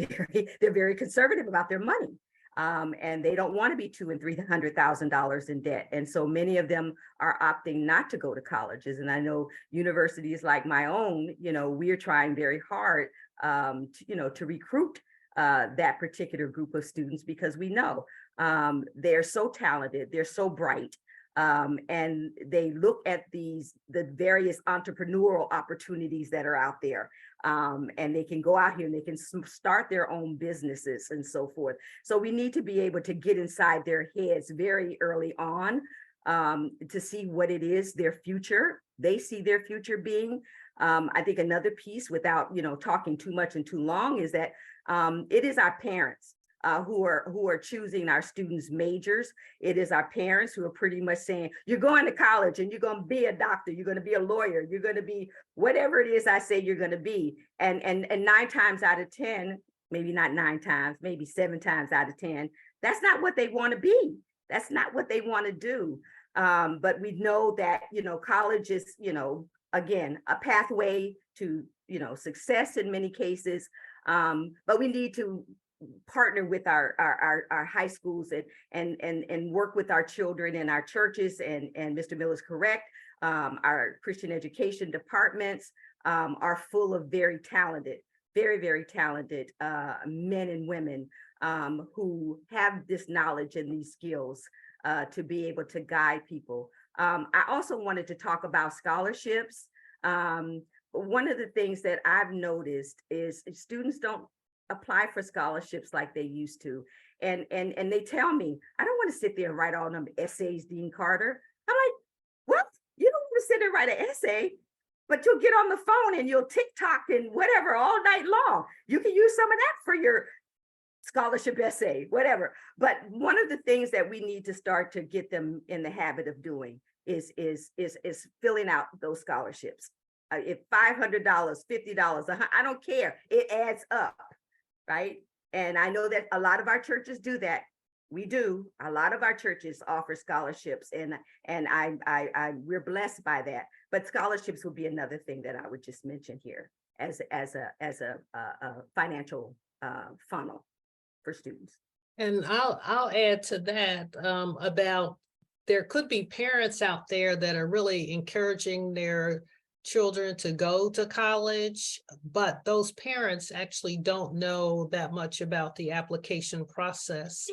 very conservative about their money. And they don't want to be $200,000 and $300,000 in debt. And so many of them are opting not to go to colleges. And I know universities like my own, we're trying very hard, to recruit that particular group of students, because we know they're so talented, they're so bright. And they look at the various entrepreneurial opportunities that are out there. And they can go out here and they can start their own businesses and so forth. So we need to be able to get inside their heads very early on, to see what it is their future, they see their future being. I think another piece, without talking too much and too long, is that it is our parents who are choosing our students' majors. It is our parents who are pretty much saying, you're going to college and you're going to be a doctor, you're going to be a lawyer, you're going to be whatever it is I say you're going to be. And 9 times out of 10, maybe not 9 times, maybe 7 times out of 10, that's not what they want to be. That's not what they want to do. But we know that, college is, again, a pathway to, success in many cases. But we need to partner with our high schools and work with our children in our churches. And Mr. Miller is correct. Our Christian education departments are full of very talented, very, very talented men and women who have this knowledge and these skills to be able to guide people. I also wanted to talk about scholarships. One of the things that I've noticed is students don't apply for scholarships like they used to. And they tell me, I don't want to sit there and write all them essays, Dean Carter. I'm like, what? You don't want to sit there and write an essay, but you'll get on the phone and you'll TikTok and whatever all night long. You can use some of that for your scholarship essay, whatever. But one of the things that we need to start to get them in the habit of doing is filling out those scholarships. If $500, $50, I don't care. It adds up. Right. And I know that a lot of our churches do that. We do. A lot of our churches offer scholarships, and we're blessed by that. But scholarships would be another thing that I would just mention here as a financial funnel for students. And I'll add to that about there could be parents out there that are really encouraging their children to go to college, but those parents actually don't know that much about the application process.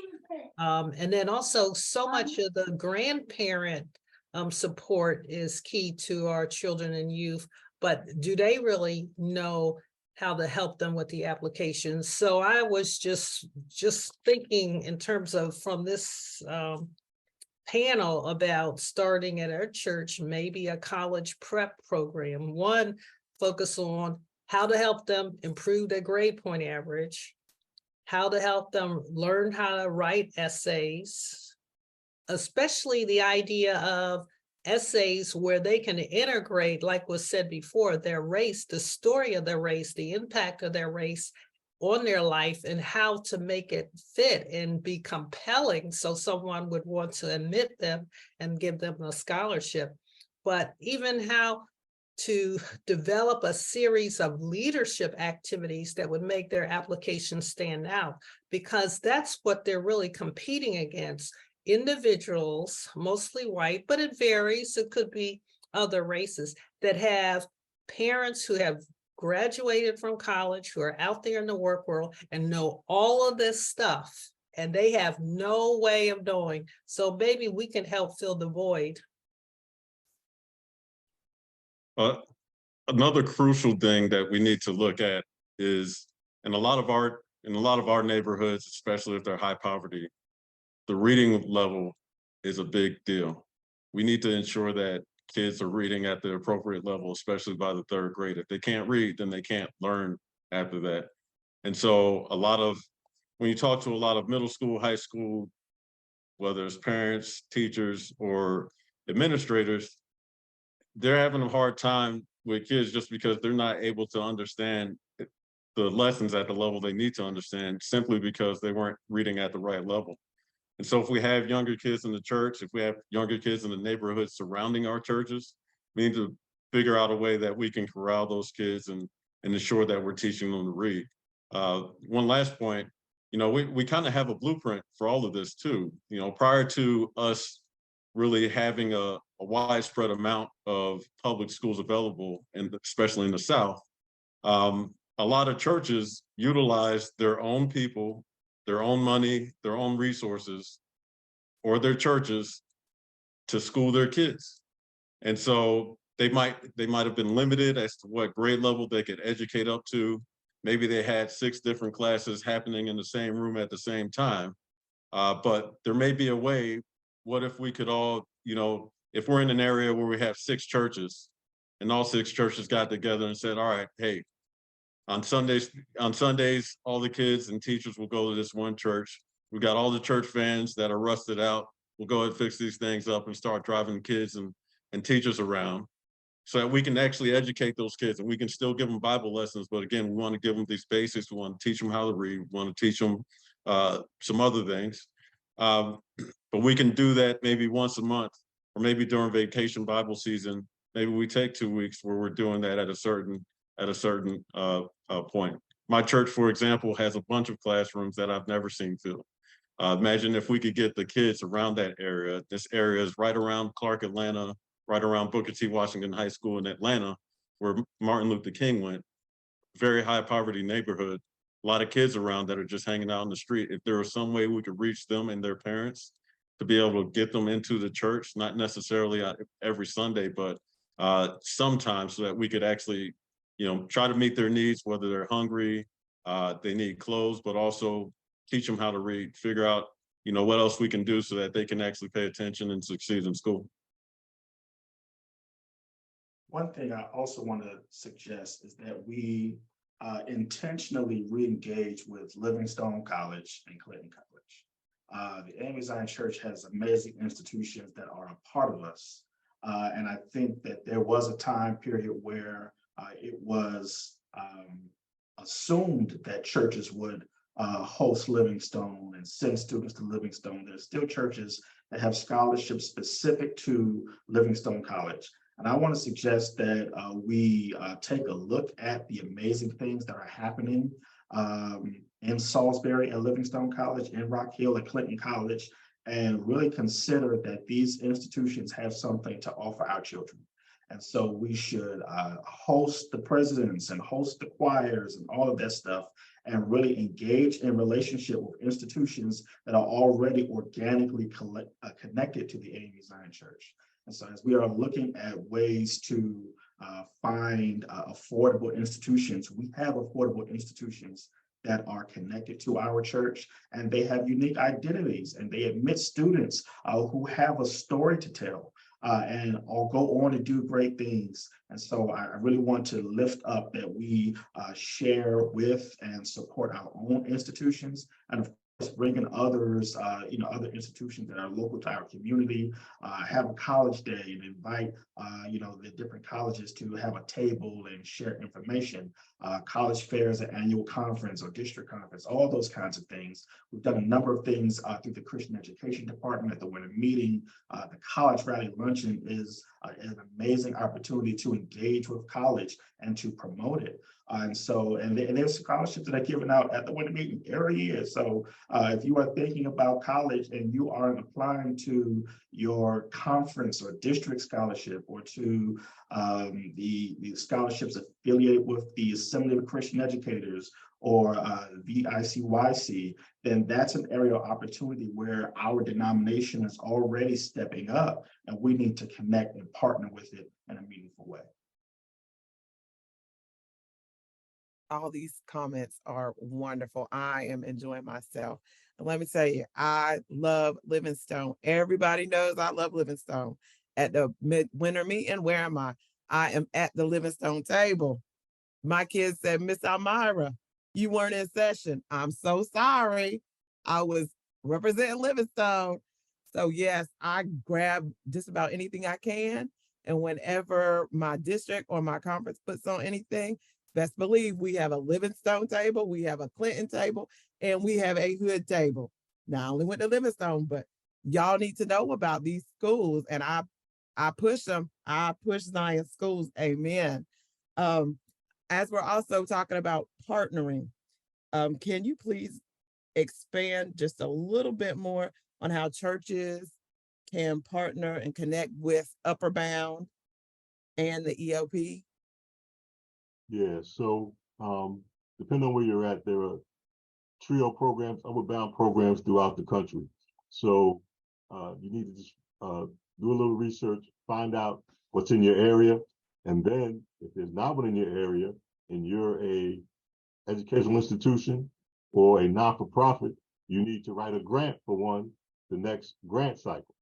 And then also so much of the grandparent support is key to our children and youth, but do they really know how to help them with the application? So I was just thinking in terms of from this panel about starting at our church, maybe a college prep program, one focus on how to help them improve their grade point average, how to help them learn how to write essays, especially the idea of essays where they can integrate, like was said before, their race, the story of their race, the impact of their race on their life, and how to make it fit and be compelling so someone would want to admit them and give them a scholarship. But even how to develop a series of leadership activities that would make their application stand out, because that's what they're really competing against. Individuals, mostly white, but it varies. It could be other races that have parents who have graduated from college, who are out there in the work world and know all of this stuff, and they have no way of knowing. So maybe we can help fill the void. Another crucial thing that we need to look at is in a lot of our neighborhoods, especially if they're high poverty, the reading level is a big deal. We need to ensure that kids are reading at the appropriate level, especially by the 3rd grade. If they can't read, then they can't learn after that. And so when you talk to a lot of middle school, high school, whether it's parents, teachers, or administrators, they're having a hard time with kids just because they're not able to understand the lessons at the level they need to understand, simply because they weren't reading at the right level. And so if we have younger kids in the church, if we have younger kids in the neighborhoods surrounding our churches, we need to figure out a way that we can corral those kids and ensure that we're teaching them to read. One last point, we kind of have a blueprint for all of this too. Prior to us really having a widespread amount of public schools available, and especially in the South, a lot of churches utilize their own people, their own money, their own resources, or their churches to school their kids. And so they might have been limited as to what grade level they could educate up to. Maybe they had 6 different classes happening in the same room at the same time. But there may be a way. What if we could all, if we're in an area where we have 6 churches and all 6 churches got together and said, all right, hey, on Sundays, all the kids and teachers will go to this one church. We got all the church vans that are rusted out. We'll go ahead and fix these things up and start driving kids and teachers around so that we can actually educate those kids, and we can still give them Bible lessons. But again, we want to give them these basics. We want to teach them how to read. We want to teach them some other things. But we can do that maybe once a month, or maybe during vacation Bible season. Maybe we take 2 weeks where we're doing that at a certain point. My church, for example, has a bunch of classrooms that I've never seen filled. Imagine if we could get the kids around that area. This area is right around Clark, Atlanta, right around Booker T. Washington High School in Atlanta, where Martin Luther King went. Very high poverty neighborhood. A lot of kids around that are just hanging out on the street. If there was some way we could reach them and their parents to be able to get them into the church, not necessarily every Sunday, but sometimes, so that we could actually try to meet their needs, whether they're hungry, they need clothes, but also teach them how to read, figure out, what else we can do so that they can actually pay attention and succeed in school. One thing I also want to suggest is that we intentionally re-engage with Livingstone College and Clinton College. The AME Zion Church has amazing institutions that are a part of us. And I think that there was a time period where it was assumed that churches would host Livingstone and send students to Livingstone. There's still churches that have scholarships specific to Livingstone College. And I want to suggest that we take a look at the amazing things that are happening in Salisbury at Livingstone College, in Rock Hill at Clinton College, and really consider that these institutions have something to offer our children. And so we should host the presidents and host the choirs and all of that stuff, and really engage in relationship with institutions that are already organically connected to the AME Zion Church. And so as we are looking at ways to find affordable institutions, we have affordable institutions that are connected to our church, and they have unique identities, and they admit students who have a story to tell. and or go on to do great things. And so I really want to lift up that we share with and support our own institutions, and of course bringing others, other institutions that are local to our community, have a college day and invite, the different colleges to have a table and share information, college fairs, an annual conference or district conference, all those kinds of things. We've done a number of things through the Christian Education Department at the winter meeting. The College Rally Luncheon is an amazing opportunity to engage with college and to promote it. And there's scholarships that are given out at the winter meeting every year. So if you are thinking about college and you are applying to your conference or district scholarship, or to the scholarships affiliated with the Assembly of Christian Educators or VICYC, then that's an area of opportunity where our denomination is already stepping up, and we need to connect and partner with it in a meaningful way. All these comments are wonderful. I am enjoying myself. And let me tell you, I love Livingstone. Everybody knows I love Livingstone. At the winter meeting, where am I? I am at the Livingstone table. My kids said, Miss Almira, you weren't in session. I'm so sorry. I was representing Livingstone. So yes, I grab just about anything I can. And whenever my district or my conference puts on anything, best believe we have a Livingstone table, we have a Clinton table, and we have a Hood table. Now, I only went to Livingstone, but y'all need to know about these schools, and I push them. I push Zion schools. Amen. As we're also talking about partnering, can you please expand just a little bit more on how churches can partner and connect with Upward Bound and the EOP? Yeah, so depending on where you're at, there are TRIO programs, Upward Bound programs throughout the country. So you need to just do a little research, find out what's in your area, and then if there's not one in your area and you're a educational institution or a not-for-profit, you need to write a grant for one the next grant cycle.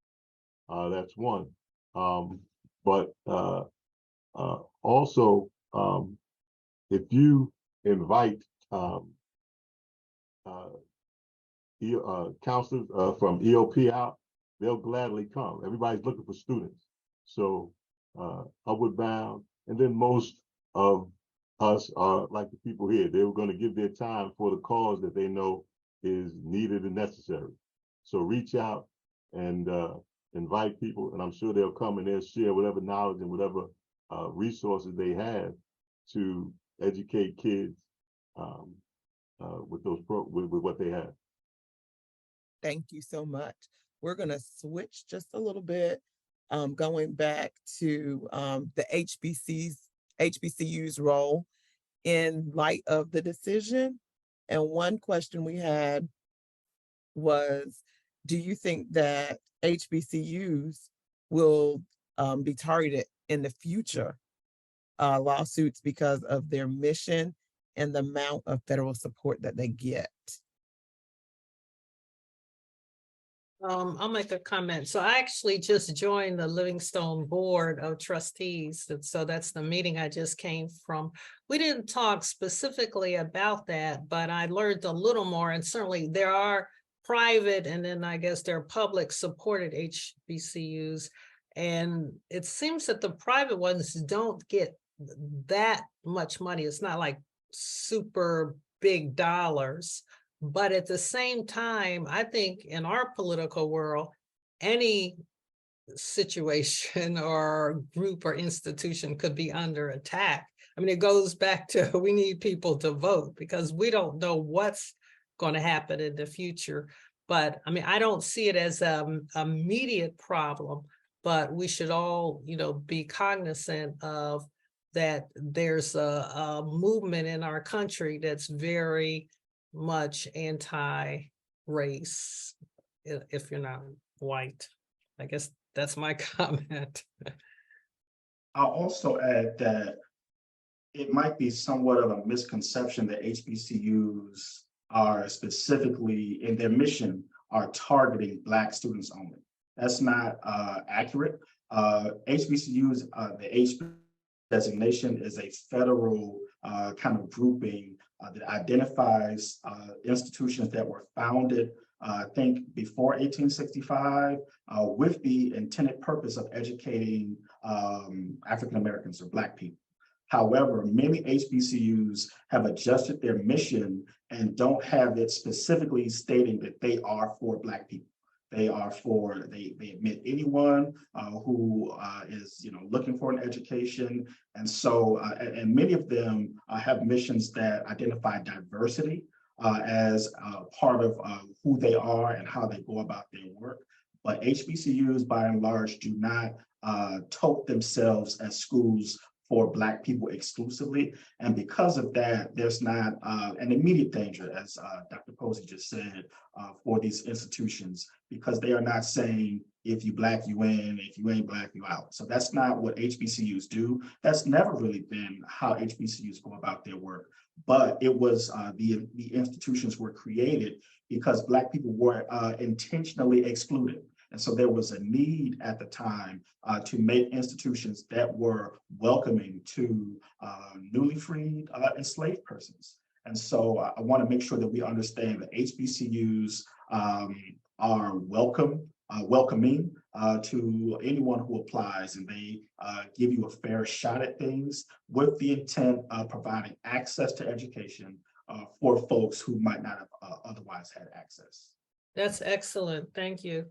That's one. But also, if you invite counselors from EOP out, they'll gladly come. Everybody's looking for students. So Upward Bound, and then most of us are like the people here. They were going to give their time for the cause that they know is needed and necessary. So reach out and invite people, and I'm sure they'll come and they'll share whatever knowledge and whatever resources they have to educate kids with what they have. Thank you so much. We're going to switch just a little bit, going back to the HBCU's role in light of the decision. And one question we had was, do you think that HBCUs will be targeted in the future lawsuits because of their mission and the amount of federal support that they get? I'll make a comment. So I actually just joined the Livingstone Board of Trustees. And so that's the meeting I just came from. We didn't talk specifically about that, but I learned a little more. And certainly there are private, and then I guess there are public supported HBCUs. And it seems that the private ones don't get that much money. It's not like super big dollars. But at the same time, I think in our political world, any situation or group or institution could be under attack. I mean, it goes back to we need people to vote because we don't know what's going to happen in the future. But I mean, I don't see it as an immediate problem, but we should all, be cognizant of that there's a movement in our country that's very much anti-race if you're not white. I guess that's my comment. I'll also add that it might be somewhat of a misconception that HBCUs are specifically in their mission are targeting Black students only. That's not accurate. HBCUs, the H designation is a federal kind of grouping that identifies institutions that were founded, I think, before 1865, with the intended purpose of educating African Americans or Black people. However, many HBCUs have adjusted their mission and don't have it specifically stating that they are for Black people. They are for, they admit anyone who is, looking for an education. And so, and many of them have missions that identify diversity as part of who they are and how they go about their work. But HBCUs, by and large, do not tote themselves as schools for Black people exclusively. And because of that, there's not an immediate danger, as Dr. Posey just said, for these institutions, because they are not saying, if you Black, you in, if you ain't Black, you out. So that's not what HBCUs do. That's never really been how HBCUs go about their work. But it was, the institutions were created because Black people were intentionally excluded. And so there was a need at the time to make institutions that were welcoming to newly freed enslaved persons. And so I want to make sure that we understand that HBCUs are welcoming to anyone who applies, and they give you a fair shot at things with the intent of providing access to education for folks who might not have otherwise had access. That's excellent. Thank you.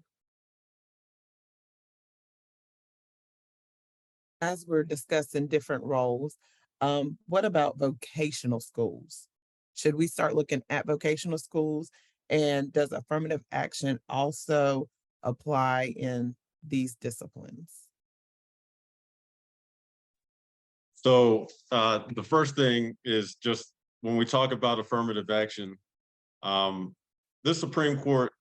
As we're discussing different roles, what about vocational schools? Should we start looking at vocational schools? And does affirmative action also apply in these disciplines? So the first thing is, just when we talk about affirmative action, this Supreme Court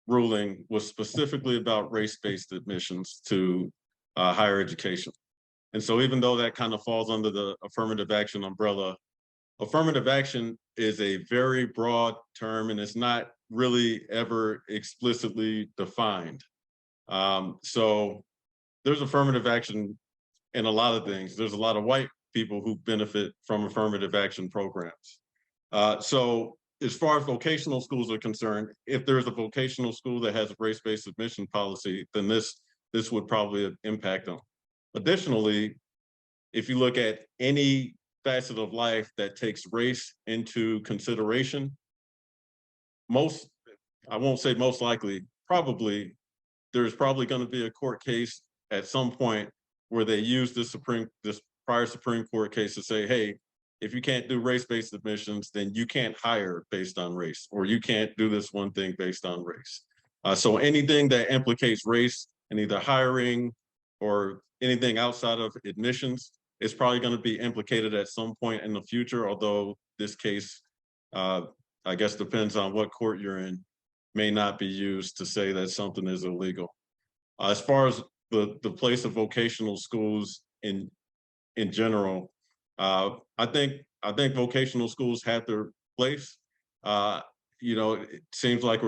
ruling was specifically about race-based admissions to higher education. And so even though that kind of falls under the affirmative action umbrella, affirmative action is a very broad term, and it's not really ever explicitly defined. So there's affirmative action in a lot of things. There's a lot of white people who benefit from affirmative action programs. So as far as vocational schools are concerned, if there's a vocational school that has a race-based admission policy, then this would probably impact them. Additionally, if you look at any facet of life that takes race into consideration, I won't say most likely, probably, there's probably going to be a court case at some point where they use this prior Supreme Court case to say, hey, if you can't do race-based admissions, then you can't hire based on race, or you can't do this one thing based on race. So anything that implicates race in either hiring or anything outside of admissions is probably going to be implicated at some point in the future, although this case, I guess, depends on what court you're in, may not be used to say that something is illegal. As far as the place of vocational schools in general, I think vocational schools have their place. It seems like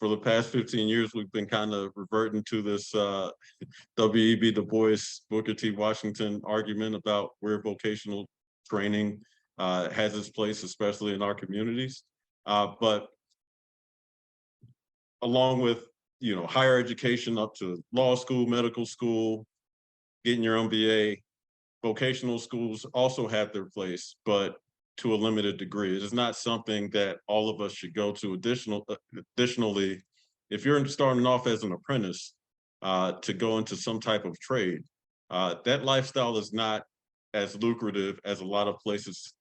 for the past 15 years, we've been kind of reverting to this W.E.B. Du Bois, Booker T. Washington argument about where vocational training has its place, especially in our communities. But along with, higher education up to law school, medical school, getting your MBA, vocational schools also have their place, but to a limited degree. It is not something that all of us should go to. Additionally, if you're starting off as an apprentice to go into some type of trade, that lifestyle is not as lucrative as a lot of places,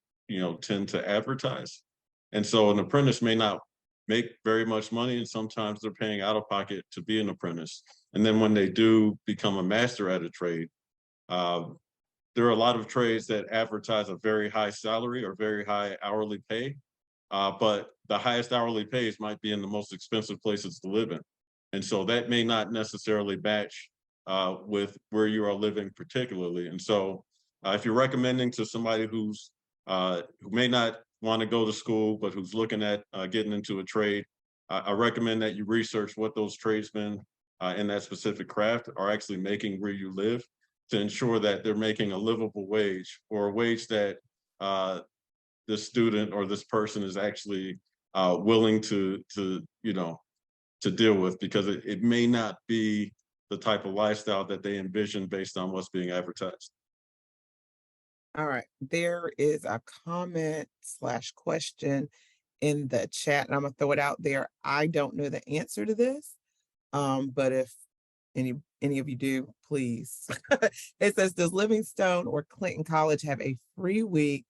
tend to advertise. And so an apprentice may not make very much money, and sometimes they're paying out of pocket to be an apprentice. And then when they do become a master at a trade, there are a lot of trades that advertise a very high salary or very high hourly pay, but the highest hourly pays might be in the most expensive places to live in. And so that may not necessarily match with where you are living particularly. And so if you're recommending to somebody who may not want to go to school, but who's looking at getting into a trade, I recommend that you research what those tradesmen in that specific craft are actually making where you live, to ensure that they're making a livable wage, or a wage that this student or this person is actually willing to deal with, because it may not be the type of lifestyle that they envision based on what's being advertised. All right, there is a comment slash question in the chat, and I'm gonna throw it out there. I don't know the answer to this, but if any of you do, please. It says, does Livingstone or Clinton College have a free week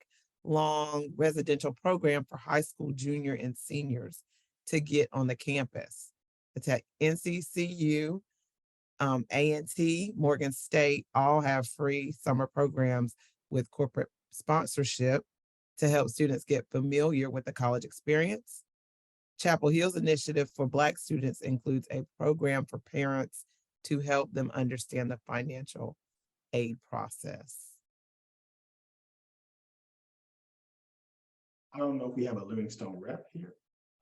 long residential program for high school junior and seniors to get on the campus? It's at NCCU, A&T, Morgan State, all have free summer programs with corporate sponsorship to help students get familiar with the college experience. Chapel Hill's initiative for Black students includes a program for parents to help them understand the financial aid process. I don't know if we have a Livingstone rep here.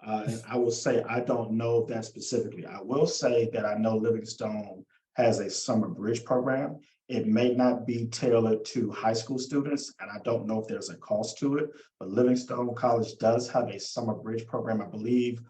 And I will say, I don't know that specifically. I will say that I know Livingstone has a summer bridge program. It may not be tailored to high school students, and I don't know if there's a cost to it, but Livingstone College does have a summer bridge program. I believe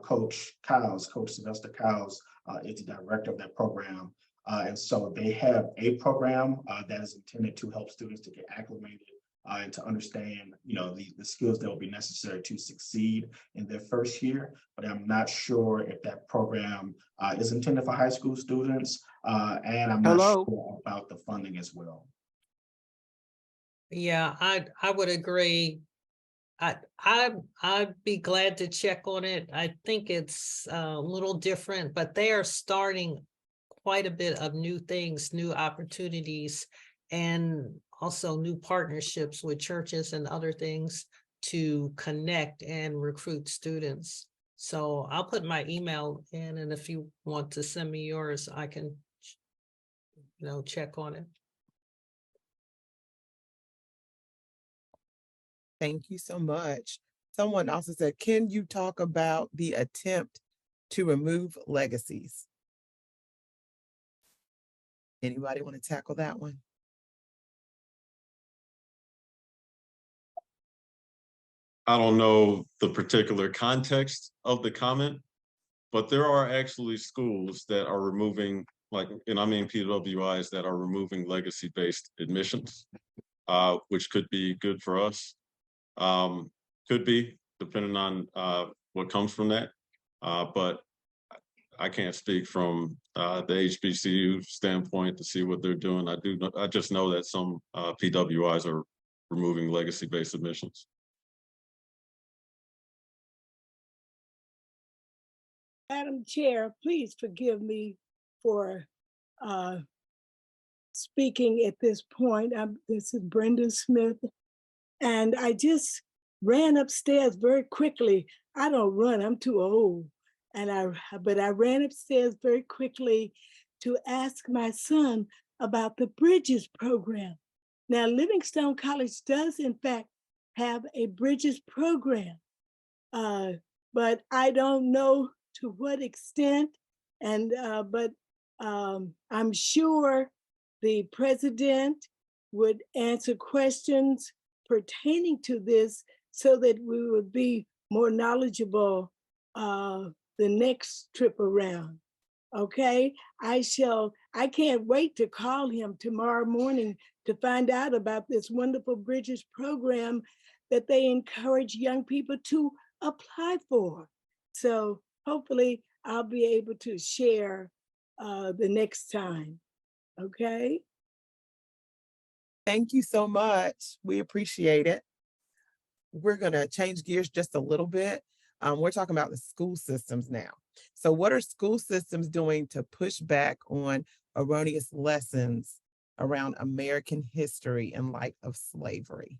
Coach Sylvester Cowles is the director of that program. And so they have a program that is intended to help students to get acclimated and to understand, the skills that will be necessary to succeed in their first year. But I'm not sure if that program is intended for high school students, and I'm not sure about the funding as well. Yeah, I would agree. I'd be glad to check on it. I think it's a little different, but they are starting quite a bit of new things, new opportunities, and also new partnerships with churches and other things to connect and recruit students. So I'll put my email in, and if you want to send me yours, I can, check on it. Thank you so much. Someone also said, can you talk about the attempt to remove legacies? Anybody want to tackle that one? I don't know the particular context of the comment, but there are actually schools that are removing, and I mean PWIs that are removing legacy-based admissions, which could be good for us. Could be, depending on what comes from that. But I can't speak from the HBCU standpoint to see what they're doing. I just know that some PWIs are removing legacy-based admissions. Madam Chair, please forgive me for speaking at this point. This is Brenda Smith, and I just ran upstairs very quickly. I don't run, I'm too old. But I ran upstairs very quickly to ask my son about the Bridges program. Now, Livingstone College does in fact have a Bridges program, but I don't know to what extent, but I'm sure the president would answer questions pertaining to this so that we would be more knowledgeable the next trip around. Okay, I can't wait to call him tomorrow morning to find out about this wonderful Bridges program that they encourage young people to apply for. So hopefully I'll be able to share the next time, okay? Thank you so much. We appreciate it. We're gonna change gears just a little bit. We're talking about the school systems now. So what are school systems doing to push back on erroneous lessons around American history in light of slavery?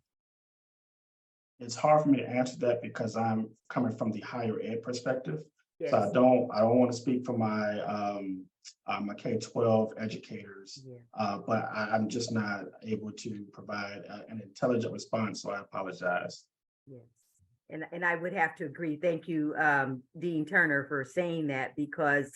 It's hard for me to answer that because I'm coming from the higher ed perspective. Yes. So I don't want to speak for my my K-12 educators, but I'm just not able to provide an intelligent response. So I apologize. Yes. And I would have to agree. Thank you, Dean Turner, for saying that, because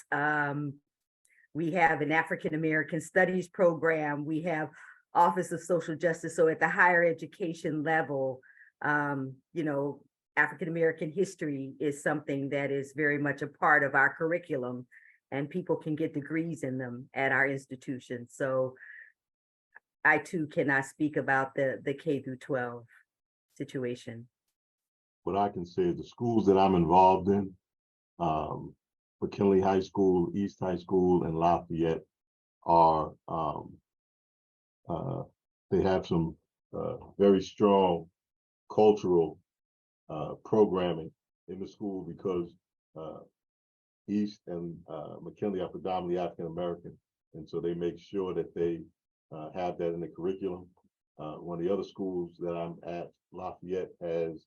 We have an African American Studies program. We have Office of Social Justice. So at the higher education level, you know, African American history is something that is very much a part of our curriculum, and people can get degrees in them at our institution. So I too cannot speak about the K through 12 situation. What I can say is the schools that I'm involved in, McKinley High School, East High School, and Lafayette are, they have some very strong cultural programming in the school, because East and McKinley are predominantly African American, and so they make sure that they have that in the curriculum. One of the other schools that I'm at, Lafayette, has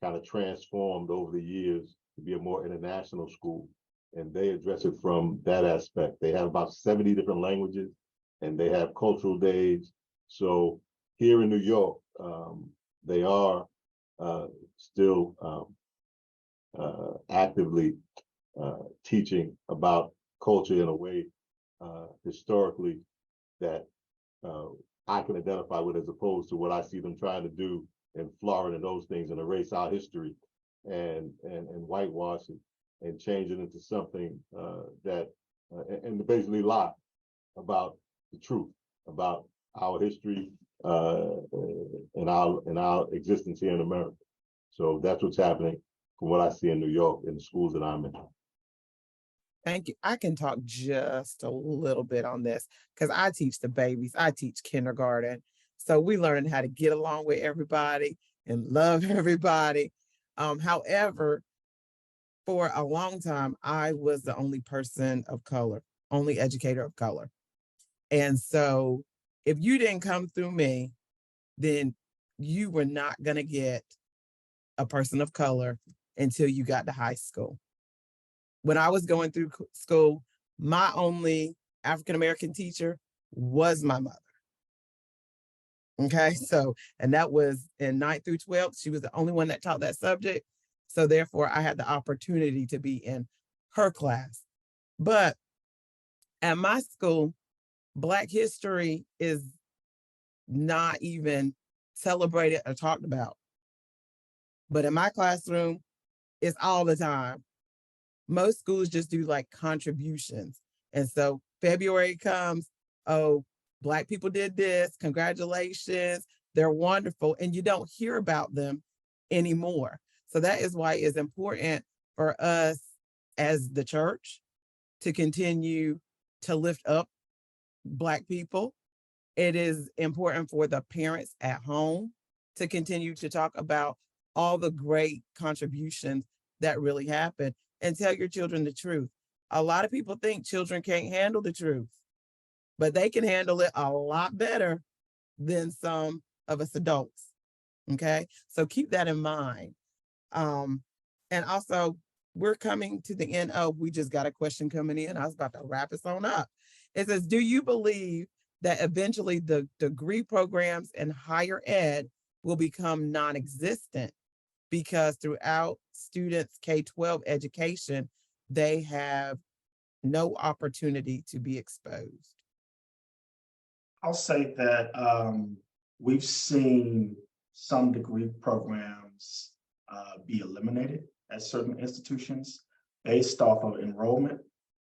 kind of transformed over the years to be a more international school, and they address it from that aspect. They have about 70 different languages, and they have cultural days. So here in New York, they are still actively teaching about culture in a way historically that I can identify with, as opposed to what I see them trying to do in Florida and those things, and erase our history and whitewash it and change it into something that and basically lie about the truth about our history and our existence here in America. So that's what's happening from what I see in New York in the schools that I'm in. Thank you. I can talk just a little bit on this because I teach the babies. I teach kindergarten. So we learning how to get along with everybody and love everybody. However, for a long time, I was the only person of color, only educator of color. And so if you didn't come through me, then you were not going to get a person of color until you got to high school. When I was going through school, my only African-American teacher was my mother. Okay, so, and that was in 9th through 12th. She was the only one that taught that subject. So therefore I had the opportunity to be in her class. But at my school, Black history is not even celebrated or talked about. But in my classroom, it's all the time. Most schools just do like contributions. And so February comes, oh, Black people did this, congratulations, they're wonderful. And you don't hear about them anymore. So that is why it's important for us as the church to continue to lift up Black people. It is important for the parents at home to continue to talk about all the great contributions that really happen, and tell your children the truth. A lot of people think children can't handle the truth, but they can handle it a lot better than some of us adults. Okay, so keep that in mind. And also, we're coming to the end of, we just got a question coming in. I was about to wrap us on up. It says, do you believe that eventually the degree programs in higher ed will become non-existent because throughout students' K-12 education, they have no opportunity to be exposed? I'll say that we've seen some degree programs be eliminated at certain institutions based off of enrollment.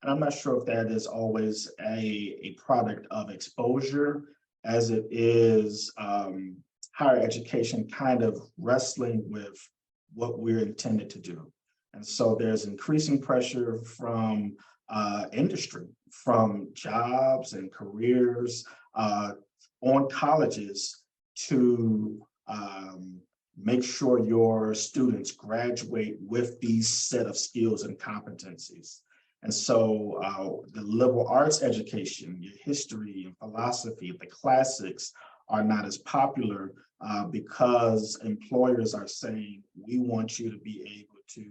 And I'm not sure if that is always a product of exposure, as it is higher education kind of wrestling with what we're intended to do. And so there's increasing pressure from industry, from jobs and careers on colleges to make sure your students graduate with these set of skills and competencies. And so the liberal arts education, your history and philosophy, the classics are not as popular because employers are saying, we want you to be able to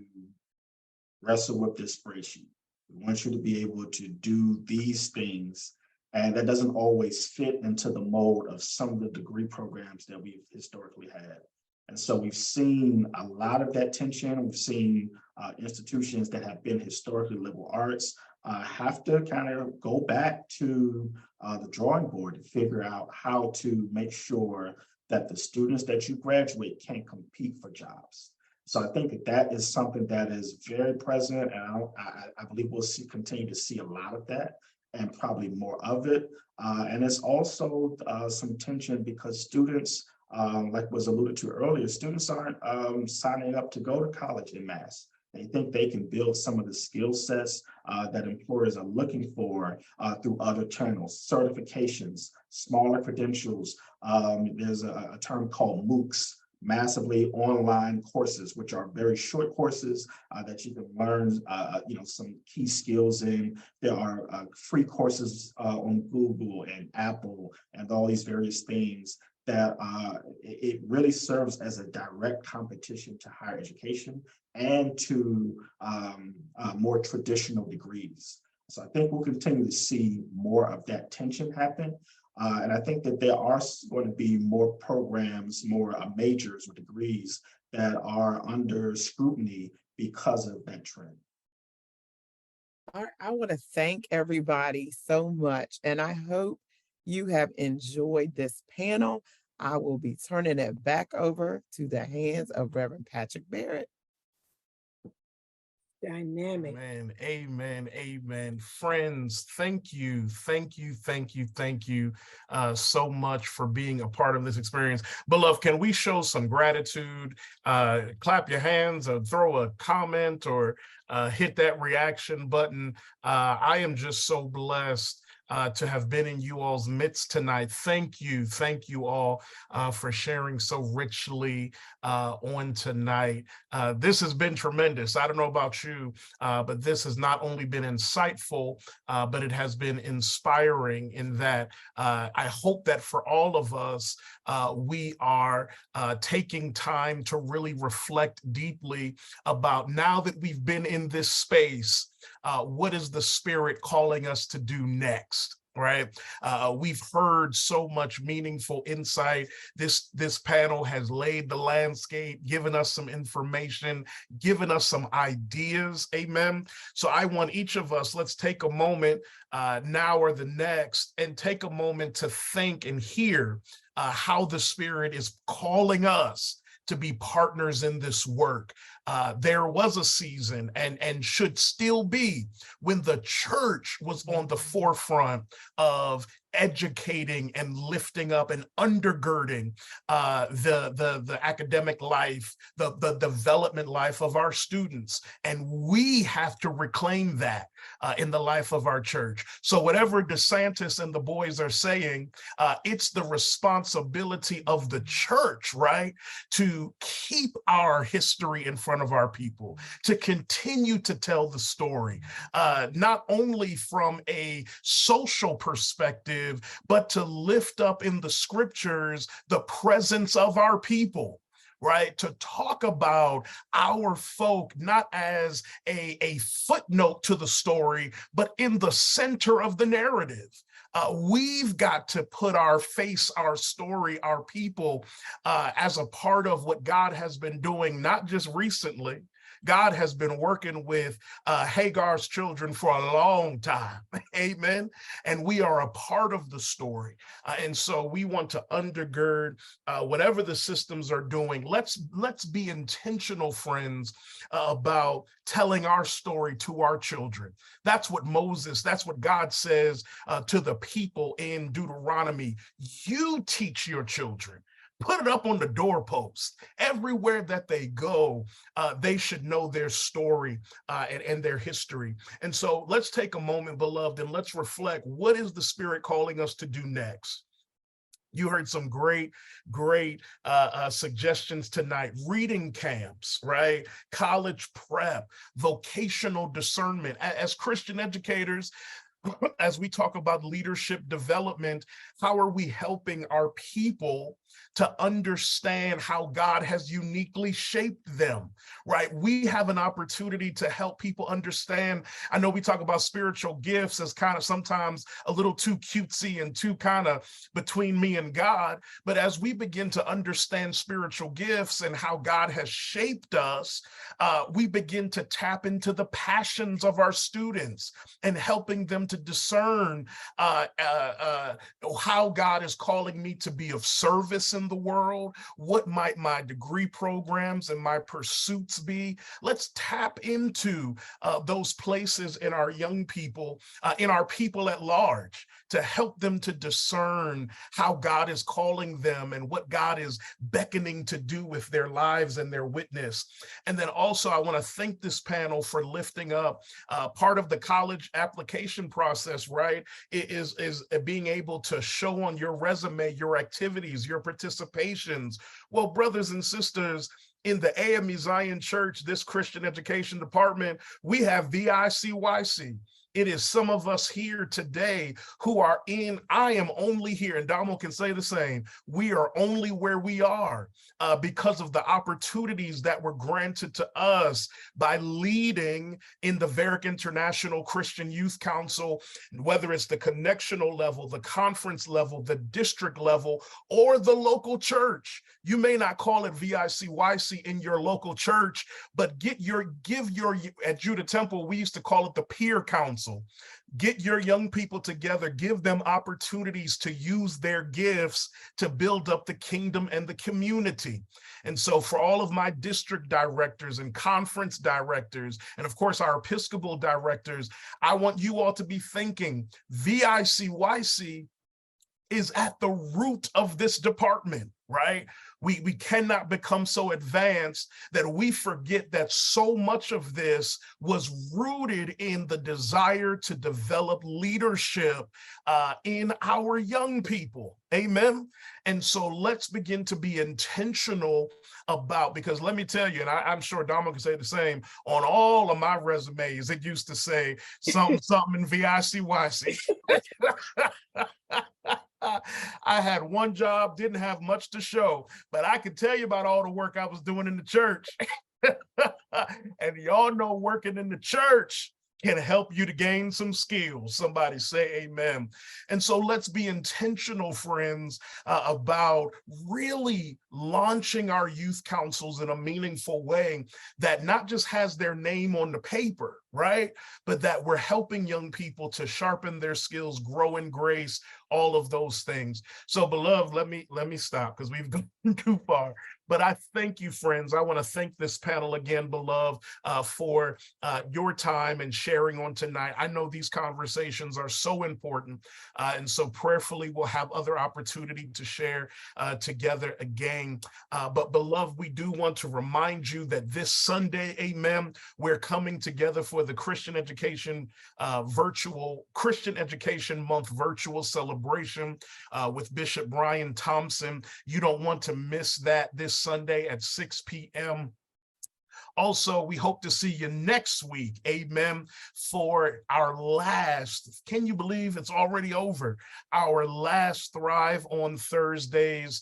wrestle with this spreadsheet. We want you to be able to do these things. And that doesn't always fit into the mold of some of the degree programs that we've historically had. And so we've seen a lot of that tension. We've seen institutions that have been historically liberal arts have to kind of go back to the drawing board to figure out how to make sure that the students that you graduate can compete for jobs. So I think that that is something that is very present, and I believe we'll continue to see a lot of that, and probably more of it. And it's also some tension because students, like was alluded to earlier, students aren't signing up to go to college en masse. They think they can build some of the skill sets that employers are looking for through other channels, certifications, smaller credentials. There's a term called MOOCs, massively online courses, which are very short courses that you can learn some key skills in. There are free courses on Google and Apple and all these various things that it really serves as a direct competition to higher education and to more traditional degrees. So I think we'll continue to see more of that tension happen. And I think that there are going to be more programs, more majors or degrees that are under scrutiny because of that trend. I want to thank everybody so much, and I hope you have enjoyed this panel. I will be turning it back over to the hands of Reverend Patrick Barrett. Dynamic. Amen, amen, amen. Friends, thank you so much for being a part of this experience. Beloved, can we show some gratitude? Clap your hands or throw a comment or hit that reaction button. I am just so blessed to have been in you all's midst tonight. Thank you all for sharing so richly on tonight. This has been tremendous. I don't know about you, but this has not only been insightful, but it has been inspiring in that I hope that for all of us, we are taking time to really reflect deeply about, now that we've been in this space, what is the Spirit calling us to do next? Right? We've heard so much meaningful insight. This panel has laid the landscape, given us some information, given us some ideas. Amen. So I want each of us, let's take a moment now or the next and take a moment to think and hear how the Spirit is calling us to be partners in this work. There was a season and should still be when the church was on the forefront of educating and lifting up and undergirding the academic life, the development life of our students. And we have to reclaim that in the life of our church. So whatever DeSantis and the boys are saying, it's the responsibility of the church, right, to keep our history in front of our people, to continue to tell the story, not only from a social perspective, but to lift up in the scriptures the presence of our people. Right? To talk about our folk, not as a footnote to the story, but in the center of the narrative. We've got to put our face, our story, our people as a part of what God has been doing, not just recently. God has been working with Hagar's children for a long time. Amen. And we are a part of the story. And so we want to undergird whatever the systems are doing. Let's be intentional, friends, about telling our story to our children. That's what God says to the people in Deuteronomy. You teach your children. Put it up on the doorpost. Everywhere that they go, they should know their story and their history. And so let's take a moment, beloved, and let's reflect. What is the Spirit calling us to do next? You heard some great suggestions tonight. Reading camps, right? College prep, vocational discernment. As Christian educators, as we talk about leadership development, how are we helping our people to understand how God has uniquely shaped them, right? We have an opportunity to help people understand. I know we talk about spiritual gifts as kind of sometimes a little too cutesy and too kind of between me and God, but as we begin to understand spiritual gifts and how God has shaped us, we begin to tap into the passions of our students and helping them to discern how God is calling me to be of service in the world. What might my degree programs and my pursuits be? Let's tap into those places in our young people, in our people at large, to help them to discern how God is calling them and what God is beckoning to do with their lives and their witness. And then also, I want to thank this panel for lifting up part of the college application process, right? Is being able to show on your resume your activities, your participations. Well, brothers and sisters, in the AME Zion Church, this Christian education department, we have VICYC. It is some of us here today who are in, I am only here, and Damo can say the same, we are only where we are because of the opportunities that were granted to us by leading in the Varick International Christian Youth Council, whether it's the connectional level, the conference level, the district level, or the local church. You may not call it VICYC in your local church, but at Judah Temple, we used to call it the peer council. Get your young people together, give them opportunities to use their gifts to build up the kingdom and the community. And so for all of my district directors and conference directors, and of course our Episcopal directors, I want you all to be thinking VICYC is at the root of this department, right? We cannot become so advanced that we forget that so much of this was rooted in the desire to develop leadership in our young people. Amen. And so let's begin to be intentional about, because let me tell you, and I'm sure Damo can say the same, on all of my resumes, it used to say something in VICYC. I had one job, didn't have much to show, but I could tell you about all the work I was doing in the church. And y'all know working in the church can help you to gain some skills. Somebody say amen. And so let's be intentional, friends, about really launching our youth councils in a meaningful way that not just has their name on the paper, right? But that we're helping young people to sharpen their skills, grow in grace, all of those things. So beloved, let me stop because we've gone too far. But I thank you, friends. I want to thank this panel again, beloved, for your time and sharing on tonight. I know these conversations are so important. And so prayerfully, we'll have other opportunity to share together again. But beloved, we do want to remind you that this Sunday, amen, we're coming together for the Christian Education Christian Education Month virtual celebration with Bishop Brian Thompson. You don't want to miss that this Sunday at 6 p.m. Also, we hope to see you next week, amen, for our last, can you believe it's already over, our last Thrive on Thursdays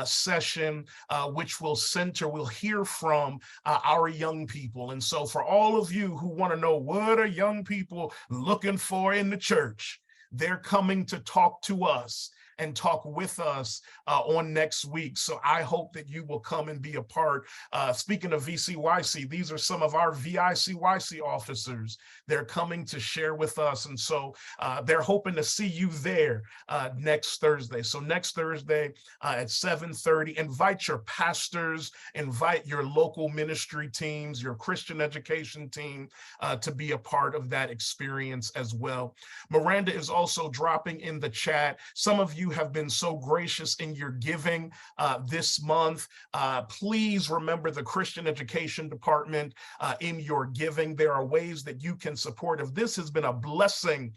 session, which we'll hear from our young people. And so for all of you who want to know what are young people looking for in the church, they're coming to talk to us and talk with us on next week. So I hope that you will come and be a part. Speaking of VCYC, these are some of our VICYC officers. They're coming to share with us. And so they're hoping to see you there next Thursday. So next Thursday at 7:30, invite your pastors, invite your local ministry teams, your Christian education team to be a part of that experience as well. Miranda is also dropping in the chat. Some of you you have been so gracious in your giving this month. Please remember the Christian Education Department in your giving. There are ways that you can support. If this has been a blessing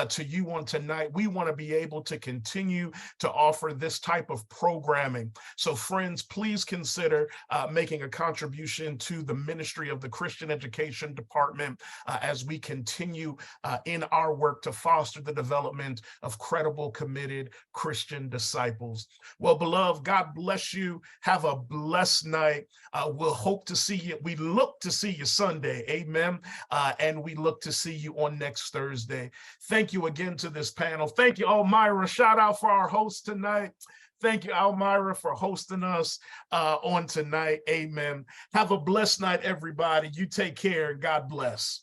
to you on tonight, we want to be able to continue to offer this type of programming. So friends, please consider making a contribution to the ministry of the Christian Education Department as we continue in our work to foster the development of credible, committed Christian disciples. Well, beloved, God bless you. Have a blessed night. We'll hope to see you. We look to see you Sunday. Amen. And we look to see you on next Thursday. Thank you again to this panel. Thank you, Elmira. Shout out for our host tonight. Thank you, Elmira, for hosting us on tonight. Amen. Have a blessed night, everybody. You take care and God bless.